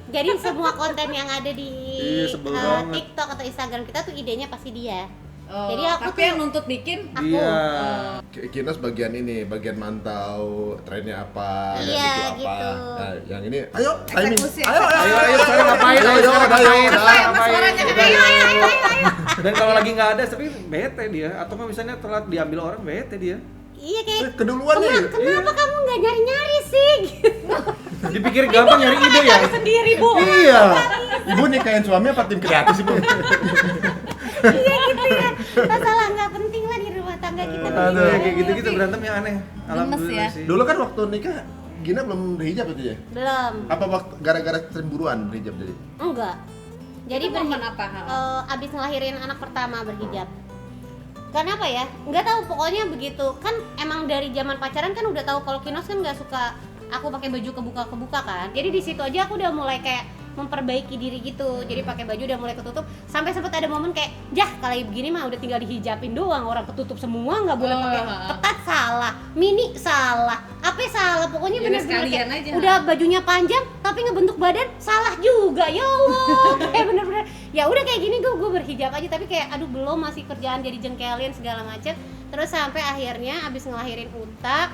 Jadi semua konten yang ada di
Iya, sebel banget.
TikTok atau Instagram kita tuh idenya pasti dia.
Oh,
Jadi aku
tapi
tuh-
yang nuntut bikin
Aku.
dia
Kinos bagian ini, bagian mantau trennya apa, dan
Iya,
itu apa.
gitu.
Nah, yang ini, ayo timing.
Eksekusi,
Ayo,
ayo sekarang ngapain,
Ayo,
ayo sekarang
ayo,
ngapain,
ayo,
ngapain,
Mas suaranya
ngapain.
kan, ayo.
Dan kalau lagi nggak ada tapi bete dia, atau nggak misalnya telat diambil orang bete dia.
Iya kayak
Keduluan nih.
kenapa kamu nggak nyari-nyari sih? Gitu.
Dipikir gampang nyari ide ya.
sendiri, Bu.
Iya. Ibu nikahin suami apa tim kreatif sih, Bu?
Iya gitu ya. Masalah nggak penting lah di rumah tangga kita.
Aduh.
Iya, kayak gitu-gitu berantem yang aneh. Alhamdulillah
ya.
sih.
Dulu kan waktu nikah Gina belum berhijab itu ya?
Belum.
Apa waktu gara-gara cemburuan berhijab jadi?
Enggak. Jadi
Itu momen apa?
abis ngelahirin anak pertama berhijab. Karena apa ya? Nggak tahu, pokoknya begitu. Kan emang dari zaman pacaran kan udah tahu kalau Kinos kan nggak suka aku pakai baju kebuka kan. Jadi di situ aja aku udah mulai kayak memperbaiki diri gitu. Jadi pakai baju udah mulai ketutup. Sampai sempat ada momen kayak, "Jah, kalau begini mah udah tinggal dihijabin doang. Orang ketutup semua, nggak boleh pakai ketat salah, mini salah, apa salah. Pokoknya
Jadi
bener-bener
sekalian
kayak
aja.
udah bajunya panjang tapi ngebentuk badan salah juga. Ya Allah, kayak bener-bener ya udah kayak gini gue berhijab aja, tapi kayak aduh belum, masih kerjaan jadi jengkelin segala macam. Terus sampai akhirnya abis ngelahirin Uta,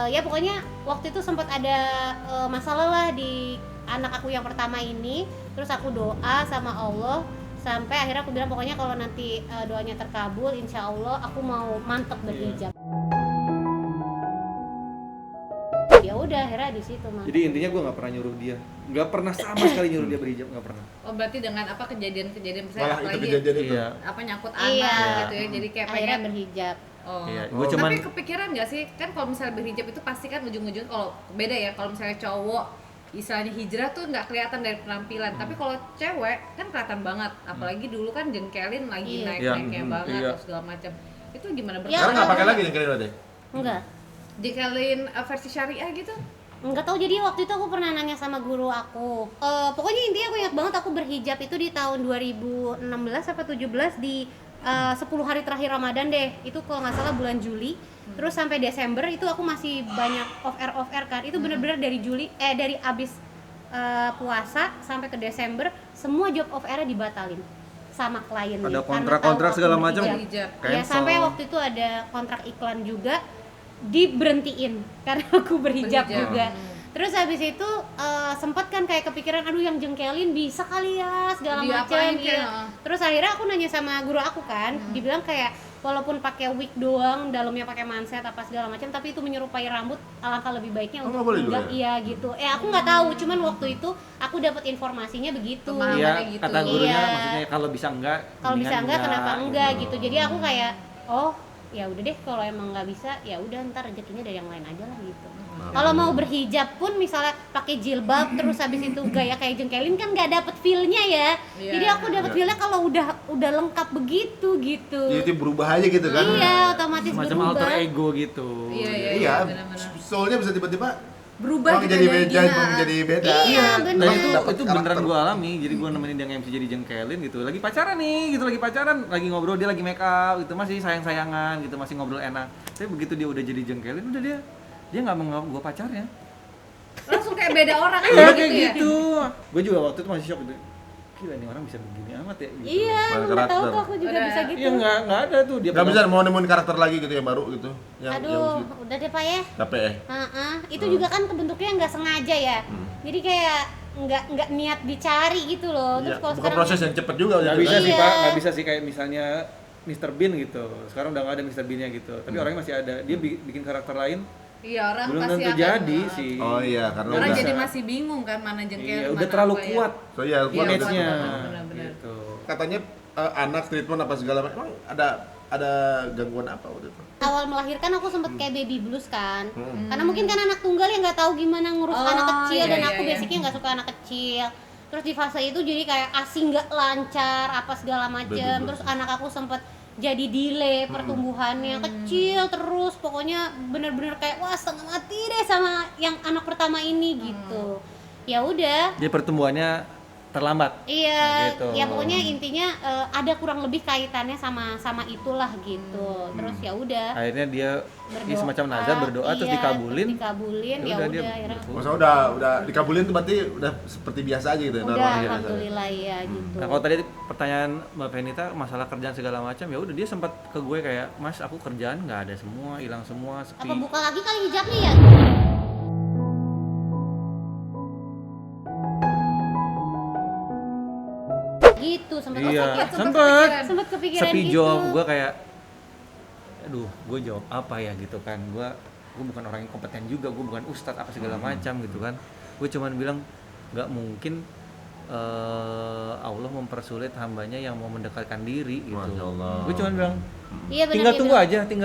ya pokoknya waktu itu sempat ada masalah lah di anak aku yang pertama ini. Terus aku doa sama Allah sampai akhirnya aku bilang pokoknya kalau nanti doanya terkabul, insya Allah aku mau mantep berhijab. Ya udah akhirnya di situ mah.
Jadi intinya gue nggak pernah nyuruh dia, nggak pernah sama sekali nyuruh dia berhijab, nggak pernah.
Oh, berarti dengan apa kejadian-kejadian misalnya
Malah itu
apalagi
kejadian itu.
Iya.
apa nyangkut
Iya.
anak gitu ya. Jadi kayak
Akhirnya
pengen
berhijab.
Oh.
Iya, gua cuman-
Tapi kepikiran nggak sih kan kalau misalnya berhijab itu pasti kan ujung-ujung kalau beda ya, kalau misalnya cowok istilahnya hijrah tuh nggak kelihatan dari penampilan, tapi kalau cewek kan kelihatan banget, apalagi dulu kan jengkelin lagi
Iya.
naik-naiknya
Iya.
banget
Iya.
atau segala macam. Itu gimana
Ya,
Sekarang nggak pakai
kalau-
lagi yang kalian ada?
Enggak.
jengkelin versi syariah gitu?
Enggak tahu, jadi waktu itu aku pernah nanya sama guru aku. Pokoknya intinya aku ingat banget aku berhijab itu di tahun 2016 apa 17 di 10 hari terakhir Ramadan deh. Itu kalau nggak salah bulan Juli. Terus sampai Desember itu aku masih banyak off air kan. Itu bener-bener dari dari abis puasa sampai ke Desember semua job off air dibatalin sama klien.
Ada
Karena
kontrak-kontrak
tahu aku
segala macam.
berhijab.
Berhijab.
Ya
Cancel.
sampai waktu itu ada kontrak iklan juga diberhentiin karena aku berhijab
Berhijab.
juga. Terus habis itu sempat kan kayak kepikiran aduh yang jengkelin bisa kali ya segala macam
Diapain
gitu.
kayak,
Terus akhirnya aku nanya sama guru aku kan, dibilang kayak walaupun pakai wig doang, dalamnya pakai manset apa segala macam, tapi itu menyerupai rambut, alangkah lebih baiknya
nggak boleh juga ya?
iya gitu. Aku nggak tahu, cuman waktu itu aku dapat informasinya begitu.
Pemahamannya
Iya,
gitu.
kata gurunya
Iya.
maksudnya kalau bisa enggak,
Kalau bisa
mendingan
enggak kenapa enggak
gitu.
gitu. Jadi aku kayak oh ya udah deh, kalau emang nggak bisa ya udah ntar rezekinya dari yang lain aja lah gitu. Kalau mau berhijab pun misalnya pakai jilbab terus habis itu gaya kayak jengkelin kan nggak dapet feel-nya ya.
Iya.
Jadi aku dapet feel-nya kalau udah lengkap begitu gitu.
Jadi berubah aja gitu kan.
Iya, otomatis
Semacam
berubah.
alter ego gitu.
Iya,
benar-benar.
soalnya bisa tiba-tiba
Berubah
orang
gitu
jadi
ya,
beda,
gina.
jadi beda.
Iya,
Dan
benar.
itu beneran gue alami, jadi gue nemenin dia MC jadi jengkelin gitu. Lagi pacaran nih, gitu lagi pacaran, lagi ngobrol dia lagi make up gitu, masih sayang-sayangan gitu, masih ngobrol enak. Tapi begitu dia udah jadi jengkelin, udah dia nggak menganggap gue pacarnya.
Langsung kayak beda orang
Iya
aja
kayak
gitu ya.
gitu. Gue juga waktu itu masih shock gitu. Gila nih orang bisa begini amat ya. Gitu.
Iya,
Main
nggak tahu
karakter.
tuh aku juga
Udah.
bisa gitu.
Iya nggak ada tuh dia.
Nggak bisa mau nemuin karakter lagi gitu yang baru gitu.
Aduh, udah deh Pak ya.
Capek ya?
Itu juga kan bentuknya nggak sengaja ya. Jadi kayak nggak niat dicari gitu loh. Terus
Iya,
kalau
bukan
sekarang
proses yang cepet juga.
Nggak
gitu
bisa
kan.
sih
Iya.
Pak, nggak bisa sih kayak misalnya Mr. Bean gitu. Sekarang udah nggak ada Mr. Bean-nya gitu. Tapi orangnya masih ada. Dia bikin karakter lain.
Iya, orang
Belum
pasti
tentu
akan
jadi sih.
Oh iya, karena
Orang
udah
jadi masih bingung kan mana jengkel,
Iya,
mana
udah terlalu
apa ya.
kuat
so iya,
Iya,
kuat
image-nya.
benar-benar.
Gitu.
katanya anak treatment apa segala macam. Emang ada gangguan apa waktu itu?
awal melahirkan aku sempet kayak baby blues kan. Karena mungkin kan anak tunggal yang nggak tahu gimana ngurus
Oh,
anak kecil
iya,
dan
iya,
aku
iya.
basicnya nggak suka anak kecil. Terus di fase itu jadi kayak ASI nggak lancar apa segala
Baby
macem.
blues.
Terus anak aku sempet jadi delay pertumbuhannya kecil terus pokoknya bener-bener kayak wah setengah mati deh sama yang anak pertama ini gitu. Ya udah.
Jadi pertumbuhannya terlambat.
Iya,
Gitu.
ya pokoknya intinya ada kurang lebih kaitannya sama itulah gitu. Terus ya udah
Akhirnya dia
berdoa.
semacam nazar berdoa terus
Iya,
dikabulin.
terus dikabulin
Ya
ya
udah, dia
udah akhirnya
Maksudnya udah dikabulin tuh berarti udah seperti biasa aja gitu ya?
udah
normal aja rasanya.
alhamdulillah ya gitu.
Nah kalau tadi pertanyaan Mbak Venita masalah kerjaan segala macam ya udah dia sempat ke gue kayak Mas aku kerjaan nggak ada semua hilang semua sepi.
Apa buka lagi kali hijabnya ya? Gitu sempat
Iya
kepikiran,
sempet
sempat kepikiran
sepi
gitu.
job gue kayak aduh gue jawab apa ya gitu kan gue bukan orang yang kompeten juga gue bukan ustadz apa segala macam gitu kan gue cuman bilang nggak mungkin Allah mempersulit hambanya yang mau mendekatkan diri gitu.
Masya Allah.
Gue cuman bilang
Iya benar
tinggal
dia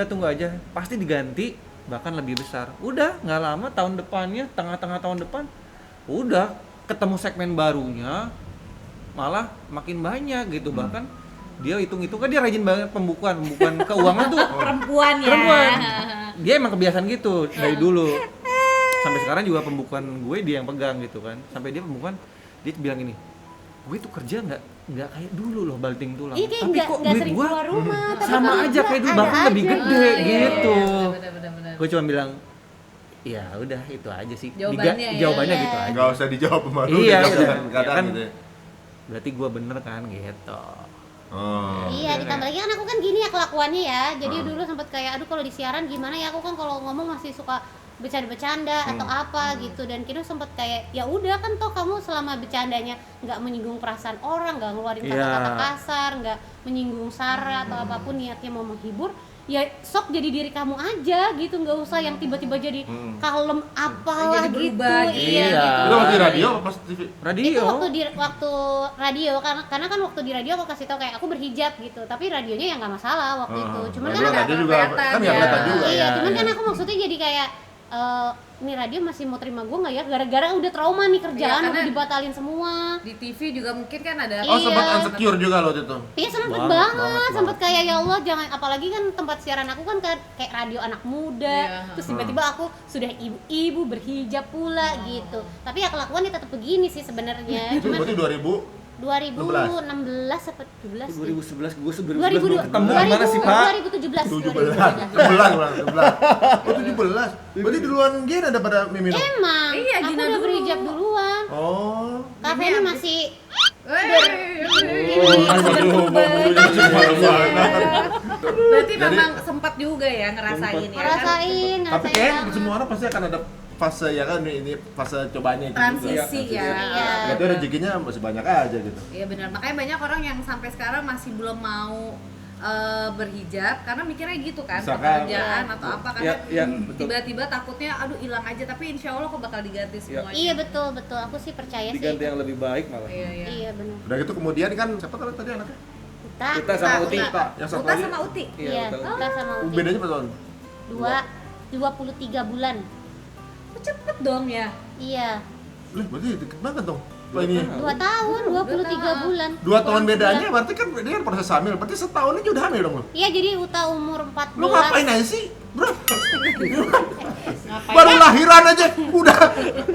tunggu
bilang.
aja pasti diganti bahkan lebih besar udah nggak lama tahun depannya tengah-tengah tahun depan udah ketemu segmen barunya malah makin banyak gitu bahkan dia hitung-hitung kan dia rajin banget pembukuan keuangan tuh
Perempuan ya.
perempuan dia emang kebiasaan gitu dari dulu sampai sekarang juga pembukuan gue dia yang pegang gitu kan sampai dia pembukuan dia bilang ini gue tuh kerja nggak kayak dulu loh balting tulang
Iya kayak
tapi
nggak
kok
nggak
duit
sering
gue
keluar rumah. tapi
sama
kalau
aja
kerja
kayak dulu
ada
bahkan lebih
aja.
gede gitu
Benar-benar.
gue cuma bilang ya udah itu aja sih
Jawabannya ya.
jawabannya
Iya.
gitu aja
Nggak usah dijawab sama lu.
Iya,
gitu
udah.
kadang
Kan-
gitu ya.
berarti gue bener kan gitu.
Oh.
Iya, ditambah lagi kan aku kan gini ya kelakuannya ya. Jadi dulu sempat kayak aduh kalau di siaran gimana ya, aku kan kalau ngomong masih suka bercanda-bercanda atau apa gitu, dan kini sempat kayak ya udah kan toh kamu selama bercandanya nggak menyinggung perasaan orang, nggak ngeluarin
Iya.
kata-kata kasar, nggak menyinggung sara atau apapun, niatnya mau menghibur, ya sok jadi diri kamu aja gitu, nggak usah yang tiba-tiba jadi kalem apalah
Jadi
gitu.
berubah gitu.
Iya.
Iya.
Itu waktu di radio apa pas TV?
Radio.
Itu waktu radio karena kan waktu di radio aku kasih tau kayak aku berhijab gitu, tapi radionya ya nggak masalah waktu itu. Cuman kan
radio
nggak
juga
kelihatan
kan nggak
ya.
kelihatan juga.
iya,
Iya,
cuman
iya.
kan aku maksudnya jadi kayak ini radio masih mau terima gue nggak ya, gara-gara udah trauma nih kerjaan,
Iya,
udah
karena-
dibatalin semua.
Di TV juga mungkin kan ada
Oh,
Iya.
sempat insecure juga loh waktu itu.
Iya sempet
Banget,
banget, sempet kayak ya Allah jangan, apalagi kan tempat siaran aku kan kayak radio anak muda,
Iya.
terus tiba-tiba aku sudah ibu-ibu berhijab pula gitu. Tapi ya kelakuannya tetap begini sih sebenarnya.
Itu
Cuman
berarti
2016 apa 17 sih?
2011 gue
2002
ketemu gimana sih Pak?
2017
17. Oh, 17. Berarti duluan Gina daripada Mimin.
Emang
Iya,
aku
Gina
udah
dulu.
berhijab duluan.
Oh.
Kafe ini masih
Berarti
Jadi-
memang sempat juga ya ngerasain ya kan?
ngerasain
Tapi kayak semua orang pasti akan ada fase ya kan, ini fase cobanya itu
Transisi
juga.
ya.
Iya.
Berarti rezekinya masih banyak aja gitu.
Iya benar, makanya banyak orang yang sampai sekarang masih belum mau berhijab karena mikirnya gitu kan,
Misalkan,
pekerjaan atau apa karena
Ya, betul.
tiba-tiba takutnya aduh hilang aja, tapi insya Allah kok bakal diganti semuanya.
Iya betul, aku sih percaya sih.
Diganti yang lebih baik malah.
Iya, iya.
Iya benar.
Udah gitu kemudian kan siapa tadi anaknya?
Uta sama Uti.
Yang satu
Uta
lagi?
sama Uti.
Iya,
betul.
Uta sama Uti.
Bedanya berapa tahun?
23 bulan.
Oh, cepet dong ya.
Iya.
Lah, berarti deket banget dong. Lah ini
2 tahun, 23 bulan.
2 tahun bedanya, berarti kan dia kan proses hamil. Berarti setahun aja udah hamil dong lo.
Iya, jadi Uta umur 14.
Lu ngapain aja sih, bro? Baru lahiran aja udah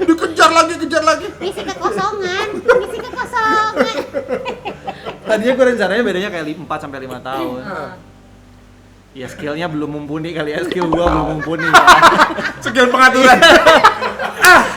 dikejar lagi.
Ngisi kekosongan.
Tadinya gue rencananya bedanya kayak 4 sampai 5 tahun. Ya skillnya belum mumpuni kali ya, skill gua belum mumpuni ya.
Sekian pengaturan.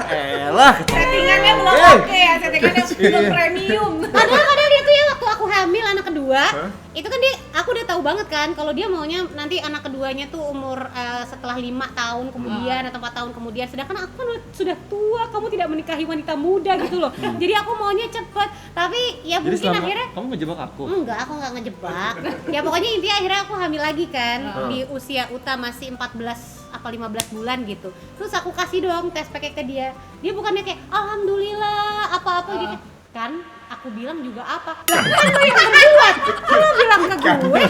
Elah.
Settingannya belum oke ya, settingannya belum premium.
Padahal dia tuh ya waktu aku hamil anak kedua, itu kan aku udah tahu banget kan kalau dia maunya nanti anak keduanya tuh umur setelah 5 tahun kemudian atau 4 tahun kemudian, sedangkan aku kan sudah tua, kamu tidak menikahi wanita muda gitu loh. Jadi aku maunya cepet, tapi ya
Jadi
mungkin
selama
akhirnya
kamu ngejebak aku.
enggak, aku nggak ngejebak. Ya pokoknya intinya akhirnya aku hamil lagi kan di usia Uta masih 14 apa 15 bulan gitu. Terus aku kasih dong tes pakai ke dia. Dia bukannya kayak alhamdulillah apa-apa gitu. Kan aku bilang juga apa? Lah, kan lu yang berbuat. Kalau bilang ke gue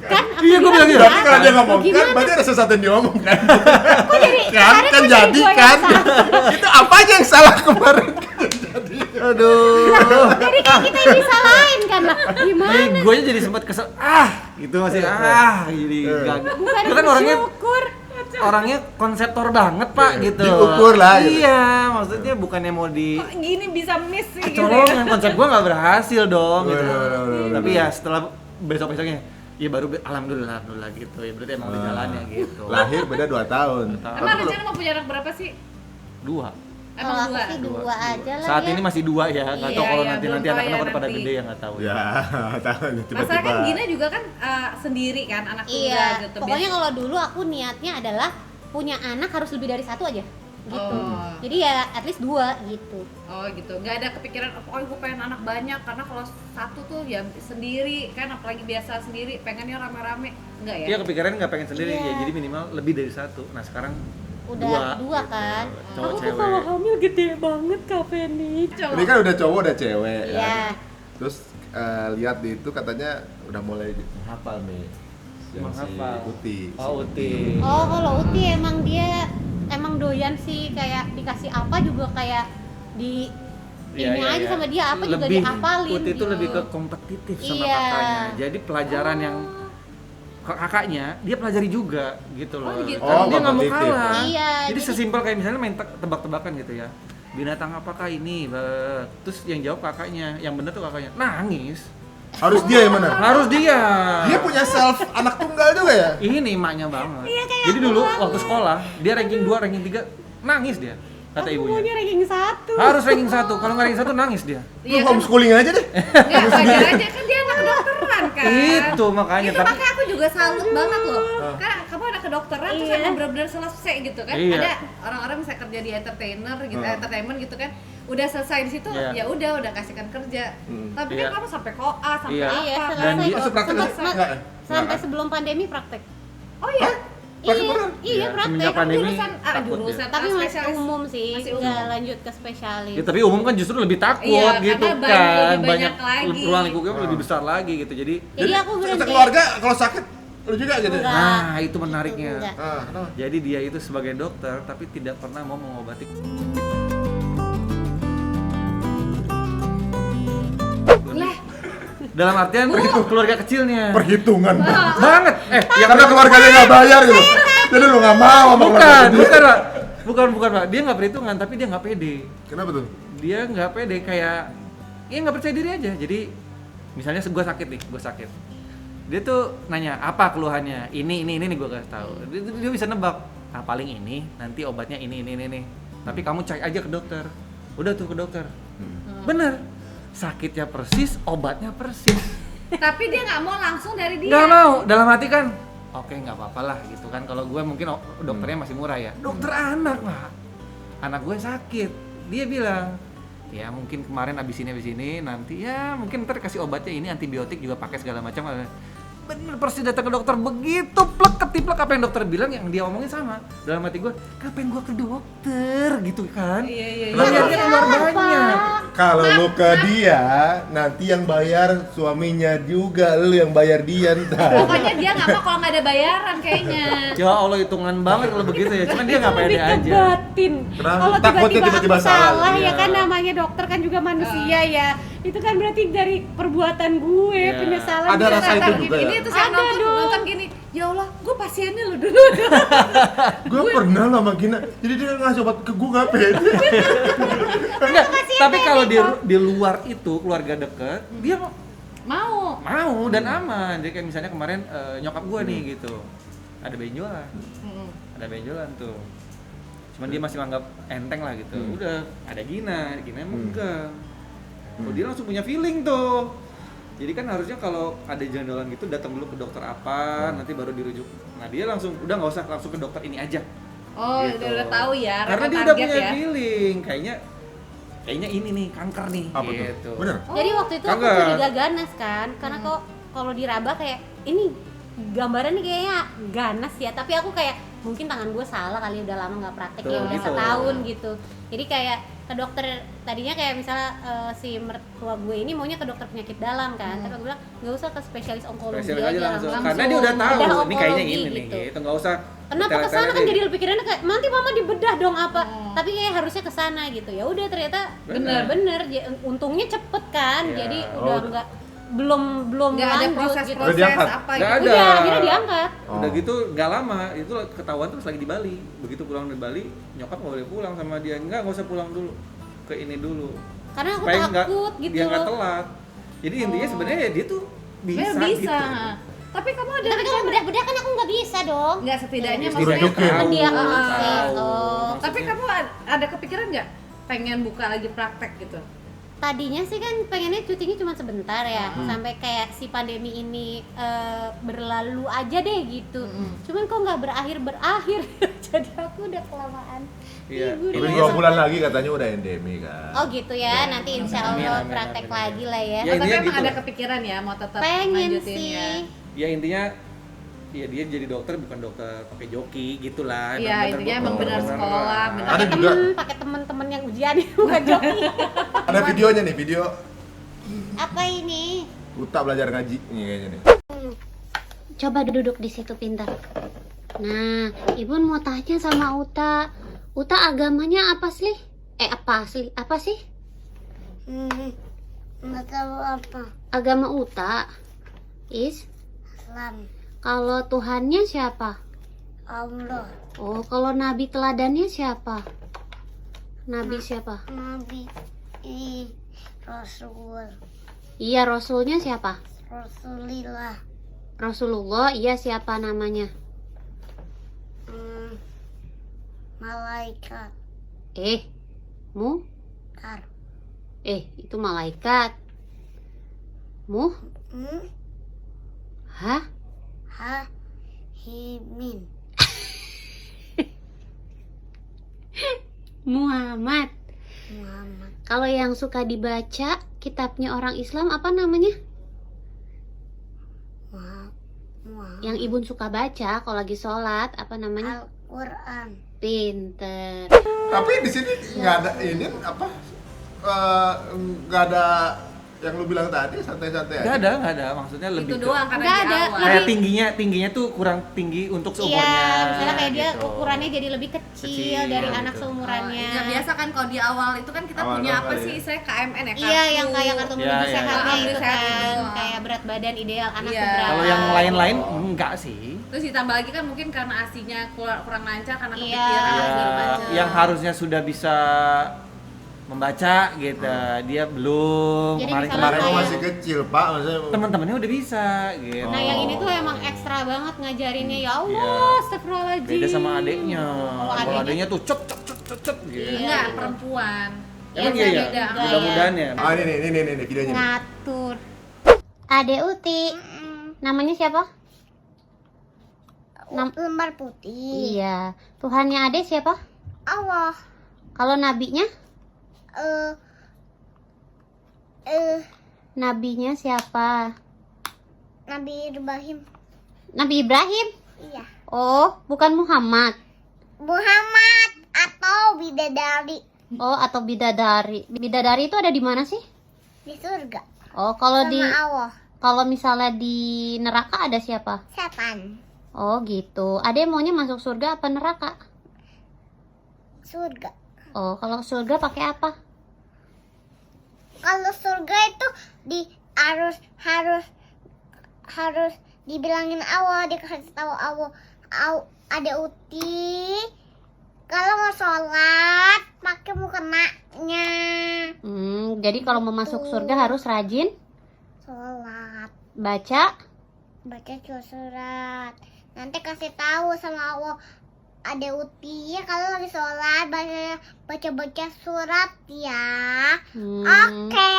kan aku
Iya, gue bilang gitu.
Berarti kalau dia ngomong kan,
Gimana?
berarti ada sesuatu yang dia ngomong kan?
Kok jadi
Kan
kemarin kok
jadi
gue yang
kan?
salah?
Itu apa aja yang salah kemarin? Jadi.
Aduh.
Jadi kan kita yang disalahin kan lah. Gimana?
Gue jadi sempat kesel. Gitu masih jadi gagal.
Bukan
Itu kan orangnya
bersyukur.
konseptor banget Pak gitu.
Diukur lah, gitu.
Iya, maksudnya bukannya mau di
Kok gini bisa miss sih gitu ya?
kecolongan, konsep gua nggak berhasil dong gitu.
Bener.
Tapi ya setelah besok-besoknya ya baru alhamdulillah gitu ya, berarti emang udah jalannya gitu.
Lahir beda 2 tahun.
Emang rencana mau punya anak berapa sih?
2.
Kalau
Emang
aku
dua?
sih 2 aja lah
Saat
ya.
ini masih 2 ya, nggak tahu
Iya,
kalau
iya,
nanti
belum tahu
anak-anak
ya
udah pada
nanti.
gede ya nggak tahu ya.
Ya, tahu
Masalah
tiba-tiba.
kan Gina juga kan sendiri kan, anak tunggal
Iya,
gitu.
pokoknya kalau dulu aku niatnya adalah punya anak harus lebih dari 1 aja gitu.
Oh.
Jadi ya at least 2 gitu.
Oh gitu, nggak ada kepikiran, oh gue pengen anak banyak karena kalau satu tuh ya sendiri kan, apalagi biasa sendiri, pengennya rame-rame, enggak ya?
Dia kepikiran nggak pengen sendiri
Iya.
ya, jadi minimal lebih dari 1. Nah sekarang
Udah 2
2
kan.
cowok
Aku tuh
cewek.
kalau hamil gede banget Kak Feni.
Cowok.
Ini kan udah cowok udah cewek
Iya.
kan. Terus lihat di itu katanya udah mulai hafal nih. Yang si
Menghafal.
Uti.
Oh,
si
Uti.
Oh, kalau Uti emang dia emang doyan sih, kayak dikasih apa juga kayak di
Iya,
ini
iya,
aja
iya.
sama dia apa juga
Lebih,
dihafalin.
Putih itu
gitu.
lebih ke kompetitif sama
Iya.
kakaknya. Jadi pelajaran yang kakaknya dia pelajari juga gitu loh.
Oh, gitu.
Karena dia nggak mau
kompetitif.
kalah.
Iya,
Jadi
jadi-
sesimpel kayak misalnya main tebak-tebakan gitu ya. Binatang apakah ini? Terus yang jawab kakaknya, yang bener tuh kakaknya. Nangis.
Harus dia yang mana?
Harus dia.
Dia punya self anak tunggal juga ya?
Ini emaknya banget.
Iya, kayak
Jadi
aku
dulu
banget.
waktu sekolah dia ranking 2, ranking 3 nangis dia. Kata
Aku
ibunya.
maunya ranking 1.
Harus ranking 1. Kalau nggak ranking 1 nangis dia.
Lu homeschooling aja deh.
Nggak, wajar aja kan dia anak kedokteran kan.
Itu makanya
Itu
tapi
makanya aku juga salut banget loh. Kan kamu anak kedokteran terus
Iya.
emang benar-benar selesai gitu kan.
Iya.
Ada orang-orang bisa kerja di entertainer gitu, entertainment gitu kan. Udah selesai di situ,
Iya.
ya udah kasihkan kerja. Tapi
Iya.
kan kamu sampai koa, sampai
Iya.
Iya,
apa.
Dan
selesai
dia-
kok.
Itu praktek
Sempet-
nggak? Nggak.
Sampai sebelum pandemi praktek.
Oh iya.
Praktek
Iya,
beneran?
iya
Iya,
praktek.
semenjak pandemi
Jurusan
takut
jurusan
Tapi masih
spesialis.
umum sih,
Masih
nggak
umum.
lanjut ke spesialis.
Ya, tapi umum kan justru lebih takut
Iya,
gitu
karena
kan.
lebih banyak lagi.
ruang lingkupnya lebih besar lagi gitu. Jadi
Jadi aku berhenti.
Sekeluarga kalau sakit lu juga gitu.
Enggak.
nah, itu menariknya.
Enggak.
Kenapa?
Jadi dia itu sebagai dokter tapi tidak pernah mau mengobati.
Lah,
Dalam artian keluarga kecilnya.
Perhitungan.
Banget.
Ya karena keluarganya nggak bayar gitu. Jadi lu nggak mau sama keluarga
Bukan,
dia.
bukan Pak. Bukan Pak. Dia nggak perhitungan tapi dia nggak pede.
Kenapa tuh?
Dia nggak pede kayak ya nggak percaya diri aja. Jadi misalnya gue sakit nih, gue sakit. Dia tuh nanya apa keluhannya, ini nih gue kasih tahu. Dia bisa nebak. Nah, paling ini nanti obatnya ini. Tapi kamu cek aja ke dokter. Udah tuh ke dokter. Bener. Sakitnya persis, obatnya persis.
tapi dia nggak mau langsung dari dia.
Nggak mau. Dalam hati kan, oke nggak apa-apa lah gitu kan. Kalau gue mungkin dokternya masih murah ya. Dokter anak Pak. Anak gue sakit. Dia bilang, ya mungkin kemarin abis ini nanti ya mungkin ntar kasih obatnya ini antibiotik juga pakai segala macam. bener persis datang ke dokter, begitu plek ketiplek apa yang dokter bilang, yang dia omongin sama. Dalam hati gue, ngapain gue ke dokter gitu kan?
Iya.
Lo liatnya keluar banyak.
Kalau lu ke dia, nanti yang bayar suaminya juga, lu yang bayar dia ntar.
Pokoknya dia nggak mau kalau nggak ada bayaran kayaknya.
Ya Allah, hitungan banget kalau begitu ya. Cuman dia nggak pede
Lebih
aja.
ke batin.
Kenapa?
Kalau
Takutnya
tiba-tiba
tiba-tiba
aku
salah,
salah
iya.
ya kan, namanya dokter kan juga manusia ya. Itu kan berarti dari perbuatan gue,
Iya.
penyesalan.
Ada
dia
rasa
datang
itu
gini.
juga ya?
Ini tuh saya
Ada dong.
nonton gini, ya Allah, gue pasiennya lu dulu.
Gue pernah sama Gina, jadi dia ngasih obat ke gue gak pede.
Enggak, tapi kalau di luar itu keluarga deket, dia
Mau.
mau dan aman. Jadi kayak misalnya kemarin nyokap gue nih gitu, ada benjolan, ada benjolan tuh. Cuman dia masih menganggap enteng lah gitu. Udah ada Gina emang enggak. Oh, dia langsung punya feeling tuh. Jadi kan harusnya kalau ada jandolan gitu datang dulu ke dokter apa, nanti baru dirujuk. Nah dia langsung udah nggak usah langsung ke dokter ini aja.
Oh,
Gitu.
udah tahu ya.
Karena
rasa
dia udah
target
punya
ya.
feeling, kayaknya ini nih kanker nih.
Apa tuh?
gitu.
Bener?
Jadi waktu itu aku
Kagak.
curiga ganas kan, karena kok kalau diraba kayak ini gambarannya kayaknya ganas ya, tapi aku kayak mungkin tangan gue salah kali, udah lama nggak praktek ya,
Tuh,
udah
gitu.
setahun gitu. Jadi kayak ke dokter, tadinya kayak misalnya si mertua gue ini maunya ke dokter penyakit dalam kan, tapi aku bilang nggak usah ke spesialis onkologi
Spesialis aja
aja
langsung.
langsung.
Karena dia udah tahu
Bedah
ini kayaknya
onkologi
ini
gitu.
nih gitu. Nggak usah
Kenapa
tele-tele
kesana kan
deh.
jadi pikirannya kayak nanti mama dibedah dong apa, tapi kayak harusnya kesana gitu. Ya udah ternyata
Bener.
bener, untungnya cepet kan,
Iya.
jadi udah nggak belum
Nggak ada
lanjut
Udah
proses-proses
diangkat?
apa
Nggak
gitu.
ada.
Udah akhirnya diangkat.
Udah gitu nggak lama itu ketahuan terus lagi di Bali. Begitu pulang dari Bali, nyokap nggak boleh pulang sama dia. Nggak usah pulang dulu. Ke ini dulu.
Karena aku
Supaya
takut gitu
dia nggak
loh.
telat. Jadi intinya sebenarnya ya dia tuh bisa,
Bisa.
gitu.
Tapi kamu ada
Tapi kalau bedah-bedah kan aku nggak bisa dong.
nggak setidaknya
Ya,
maksudnya.
dirujukin.
Tahu,
Dia
tahu.
kasih. Oh.
Tapi
Maksudnya.
kamu ada kepikiran nggak pengen buka lagi praktek gitu?
Tadinya sih kan pengennya cutinya cuma sebentar ya, sampai kayak si pandemi ini berlalu aja deh gitu. Cuman kok nggak berakhir, jadi aku udah kelamaan.
Iya.
Libur
Tapi
ya.
2 bulan lagi katanya udah endemi kan.
Oh gitu ya, nanti insya
Amin,
Allah
amin,
praktek
amin.
lagi lah ya.
Ya,
Oh, tapi
intinya
emang
gitu.
ada kepikiran ya mau tetap
Pengen
lanjutin
sih.
ya?
Ya intinya ya dia jadi dokter bukan dokter pakai joki gitulah.
Iya,
Bener-bener
intinya emang
dokter,
benar
bener-bener.
sekolah, benar.
Ada juga,
Pakai temen-temen yang ujian bukan joki.
ada videonya nih, video
Apa ini?
Uta belajar ngaji nih kayaknya nih.
Coba duduk di situ pintar. Nah, Ibu mau tanya sama Uta. Uta agamanya apa sih? Apa sih?
Nggak tahu apa.
Agama Uta
Islam,
kalau Tuhannya siapa?
Allah,
Oh, kalau nabi teladannya siapa? Nabi siapa?
Nabi, Rasul,
Iya, rasulnya siapa?
Rasulillah,
Rasulullah, iya siapa namanya?
malaikat,
Tar.
tar,
Itu malaikat. Hah?
Himin,
Muhammad.
Muhammad,
Kalau yang suka dibaca kitabnya orang Islam apa namanya?
Muhammad,
Yang Ibu suka baca kalau lagi sholat apa namanya?
Al-Quran,
Pinter.
Tapi di sini nggak ada ini apa? Nggak ada yang lu bilang tadi, santai-santai aja.
Nggak ada. Maksudnya lebih
Itu doang karena
Nggak
di
ada.
awal.
kayak tingginya tuh kurang tinggi untuk seumurnya.
Iya, misalnya kayak dia
gitu.
ukurannya jadi lebih kecil,
Kecil,
dari
gitu.
anak seumurannya.
Ya biasa kan kalau di awal itu kan kita
Awal
punya
doang
apa
kali
sih?
ya.
Saya KMN ya.
Iya, yang kayak kartu menuju
Iya, iya,
sehatnya
iya.
itu
Sehat
kan,
itu.
kayak berat badan ideal anak
Iya.
berapa.
Kalau yang lain-lain enggak sih.
Terus ditambah lagi kan mungkin karena asinya kurang lancar karena
Iya.
kepikiran
Ya,
segala macam.
yang harusnya sudah bisa membaca gitu, dia belum.
Jadi
Kemarin
misalnya
Kemarin
kayak-
masih kecil, Pak. Maksudnya
teman-temannya udah bisa gitu.
Nah, yang ini tuh emang ekstra banget ngajarinnya, ya Allah,
Iya.
astagfirullahaladzim.
Beda sama adiknya.
Kalau
Kalau
adiknya
adiknya tuh cet gitu.
Iya.
Enggak, perempuan.
Emang
Yang
iya ya?
beda.
Mudah-mudahan ya.
ah ini videonya nih.
ngatur. Ade Uti. Namanya siapa?
lembar putih,
Iya. Tuhannya Ade siapa?
Allah,
Kalau nabinya?
eh,
Nabinya siapa?
Nabi Ibrahim.
Nabi Ibrahim?
Iya.
Oh, bukan Muhammad.
Muhammad atau bidadari
Oh, atau bidadari. Bidadari itu ada di mana sih?
di surga
Oh, kalau
sama
di
Allah.
kalau misalnya di neraka ada siapa?
Setan.
Oh, gitu. Ada yang maunya masuk surga apa neraka?
Surga.
Oh, kalau surga pakai apa?
Kalau surga itu harus dibilangin Allah, dikasih tahu Allah. Ada Uti. Kalau mau sholat pakai mukenanya.
Jadi kalau mau masuk surga harus rajin
Sholat.
baca.
Baca surat. Nanti kasih tahu sama Allah. Ada Uti kalau lagi sholat baca surat ya. Oke.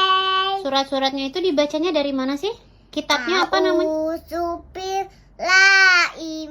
Surat-suratnya itu dibacanya dari mana sih? Kitabnya apa namanya?
Auzubillahi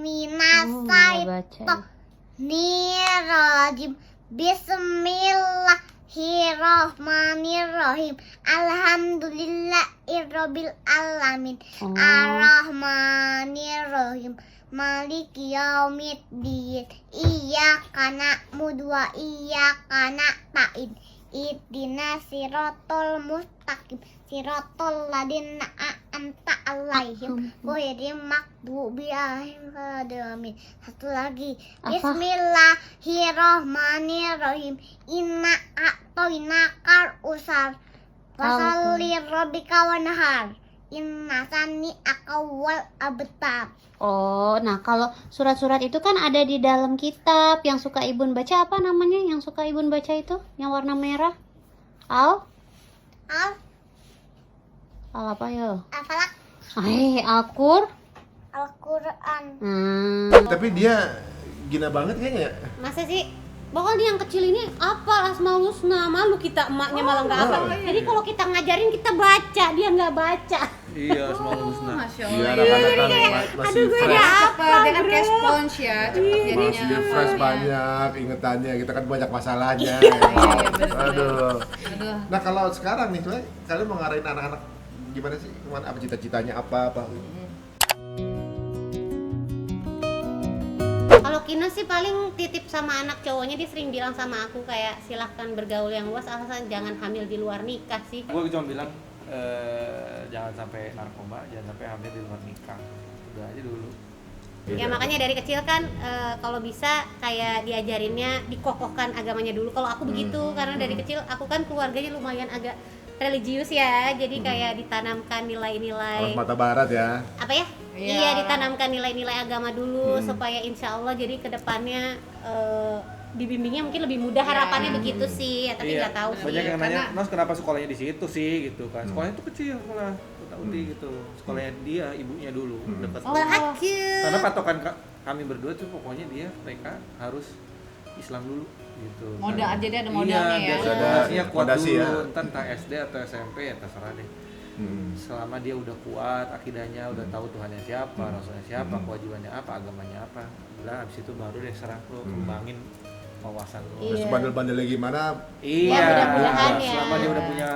Baca.
Nirajim. Bismillahirrahmanirrahim. Alhamdulillahirabbil alamin. Arrahmanirrahim. Maliki yaumiddin. Iyyaka na'budu wa iyyaka nasta'in. Ihdinas siratal mustaqim. Siratal ladzina an'amta 'alaihim ghairil maghdubi 'alaihim. Satu lagi.
Apa?
Bismillahirrahmanirrahim. Inna a'tainakal usar. Fasalli rabbika wanhar. Inna sani'aka wal abtar.
Oh, nah kalau surat-surat itu kan ada di dalam kitab. Yang suka Ibun baca apa namanya? Yang suka Ibun baca itu yang warna merah? Al apa ya?
Al-Falaq. Al-Quran.
Tapi dia gila banget kayaknya.
Masa sih? Bahkan dia yang kecil ini apa Asmaul Husna, malu kita emaknya malah nggak apa. Jadi kalau kita ngajarin kita baca, dia nggak baca.
Iya, semua Husna.
Masya
Iya,
Allah.
anak-anak masih fresh.
Cepet, dia kan kayak sponge ya, cepet jadinya.
Masih fresh banyak ingetannya, kita kan banyak masalahnya. Aduh.
Aduh.
Nah kalau sekarang nih, kalian mau ngarahin anak-anak gimana sih? Kemana, apa cita-citanya apa?
Kalau Kina sih paling titip sama anak cowoknya, dia sering bilang sama aku kayak silahkan bergaul yang luas alasan jangan hamil di luar nikah sih.
Gue cuma bilang jangan sampai narkoba, jangan sampai hamil di luar nikah. Udah aja dulu.
Ya makanya dari kecil kan kalau bisa kayak diajarinnya dikokohkan agamanya dulu. Kalau aku begitu karena dari kecil aku kan keluarganya lumayan agak religius ya, jadi kayak ditanamkan nilai-nilai
Anak mata barat ya.
apa ya?
Iya.
Iya, ditanamkan nilai-nilai agama dulu supaya insya Allah jadi kedepannya dibimbingnya mungkin lebih mudah, harapannya begitu sih ya, tapi nggak tahu sih.
Banyak yang nanya,
karena-
Mas kenapa sekolahnya di situ sih gitu kan? Sekolahnya itu kecil sekolah Uti gitu. Sekolahnya dia, ibunya dulu dekat.
Oh, hancur.
Karena patokan kami berdua tuh pokoknya mereka harus Islam dulu gitu.
Modal aja dia ada modalnya ya.
Iya,
Ada
fondasinya kuat
fondasi
dulu.
ya.
Entah SD atau SMP ya terserah deh. Selama dia udah kuat akidahnya, udah tahu Tuhannya siapa, Rasulnya siapa, kewajibannya apa, agamanya apa, udah habis itu baru deh serah lo kembangin wawasan lo.
Iya.
Terus bandel-bandelnya gimana?
Iya,
mudah-mudahan ya.
selama dia udah punya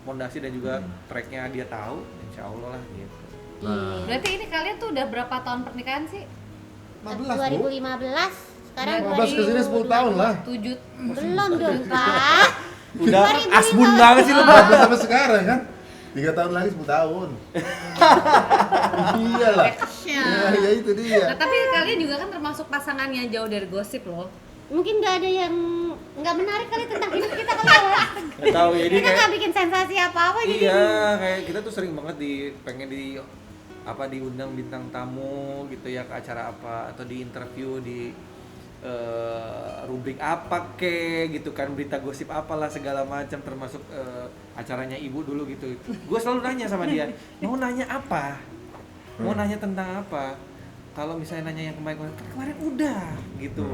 fondasi dan juga tracknya dia tahu, insya Allah lah gitu.
Berarti ini kalian tuh udah berapa tahun pernikahan sih?
15 Bu.
2015 sekarang
15 kesini 10 tahun lah.
7.
belum dong Pak.
Udah asbun banget sih lo.
15 sampai sekarang kan? 3 tahun lagi 10 tahun. Iyalah. Ya itu dia.
Nah, tapi kalian juga kan termasuk pasangan yang jauh dari gosip loh.
Mungkin nggak ada yang nggak menarik kali tentang hidup kita kali ya.
Nggak tahu ya, ini
Kita
kayak
nggak bikin sensasi apa-apa jadi.
iya, kayak kita tuh sering banget pengen diundang bintang tamu gitu ya ke acara apa atau di interview di rubrik apa gitu kan, berita gosip apalah segala macam, termasuk acaranya ibu dulu gitu. Gue selalu nanya sama dia, mau nanya apa, mau nanya tentang apa. Kalau misalnya nanya yang kemarin udah gitu.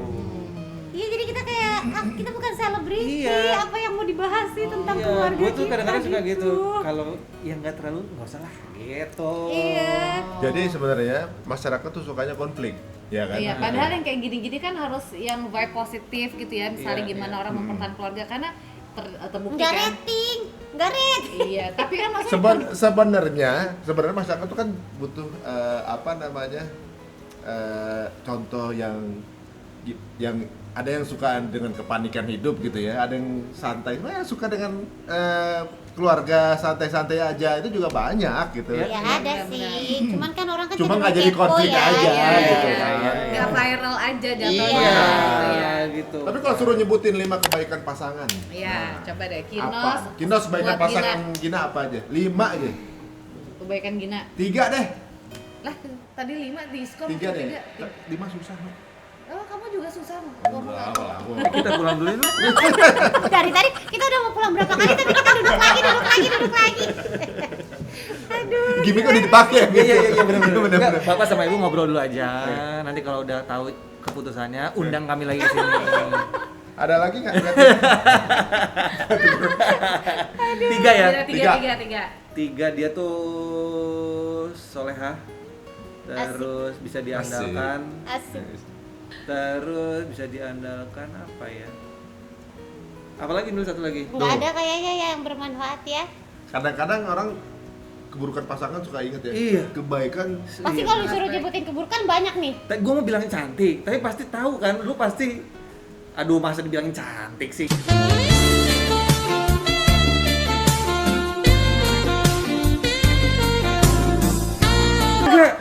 Iya, jadi kita kayak kita bukan selebriti,
Iya.
apa yang mau dibahas sih tentang
Iya,
keluarga
gue
kita.
tuh kadang-kadang suka gitu. Kalau yang nggak terlalu nggak usah lah gitu.
Iya.
Jadi sebenarnya masyarakat tuh sukanya konflik, ya kan?
Iya, padahal yang kayak gini-gini kan harus yang vibe positif gitu ya, misalnya
Iya,
gimana
iya.
orang mempertahankan keluarga karena terbukti
Nggak
kan.
rating, nggak rating.
Iya, tapi kan maksudnya
Sebenarnya masyarakat itu kan butuh contoh yang ada yang suka dengan kepanikan hidup gitu ya, ada yang santai, suka dengan keluarga santai-santai aja, itu juga banyak gitu.
Ya ada sih, cuman kan orang kan
Cuma
cenderung
nggak jadi
kepo
konflik
ya.
aja
Iya.
gitu kan.
nggak viral aja jatuhnya.
Iya.
Gitu ya.
gitu.
Tapi kalau suruh nyebutin 5 kebaikan pasangan,
Iya, coba deh Kinos.
apa? Kinos kebaikan
buat
pasangan Gina apa aja? 5 aja.
Kebaikan Gina.
3 deh.
Lah, tadi 5 diskon
3 deh.
tiga.
5 susah. Mak.
Oh, kamu juga susah.
Enggak, kalau aku.
Kita pulang dulu ini.
Dari tadi kita udah mau pulang berapa kali tapi kita duduk lagi.
Gimik udah dipakai.
Iya benar-benar.
Benar-benar.
Bapak sama Ibu ngobrol dulu aja. Nanti kalau udah tahu keputusannya, undang kami lagi ke sini.
Ada lagi nggak?
3 ya.
Tiga.
3 dia tuh solehah. Terus bisa diandalkan.
Asik.
Terus bisa diandalkan apa ya? Apalagi dulu satu lagi.
Nggak ada kayaknya yang bermanfaat ya.
Kadang-kadang orang keburukan pasangan suka inget ya.
Iya.
Kebaikan.
Pasti kalau disuruh nyebutin keburukan banyak nih.
Gue mau bilangin cantik, tapi pasti tahu kan, lu pasti, aduh masa dibilangin cantik sih.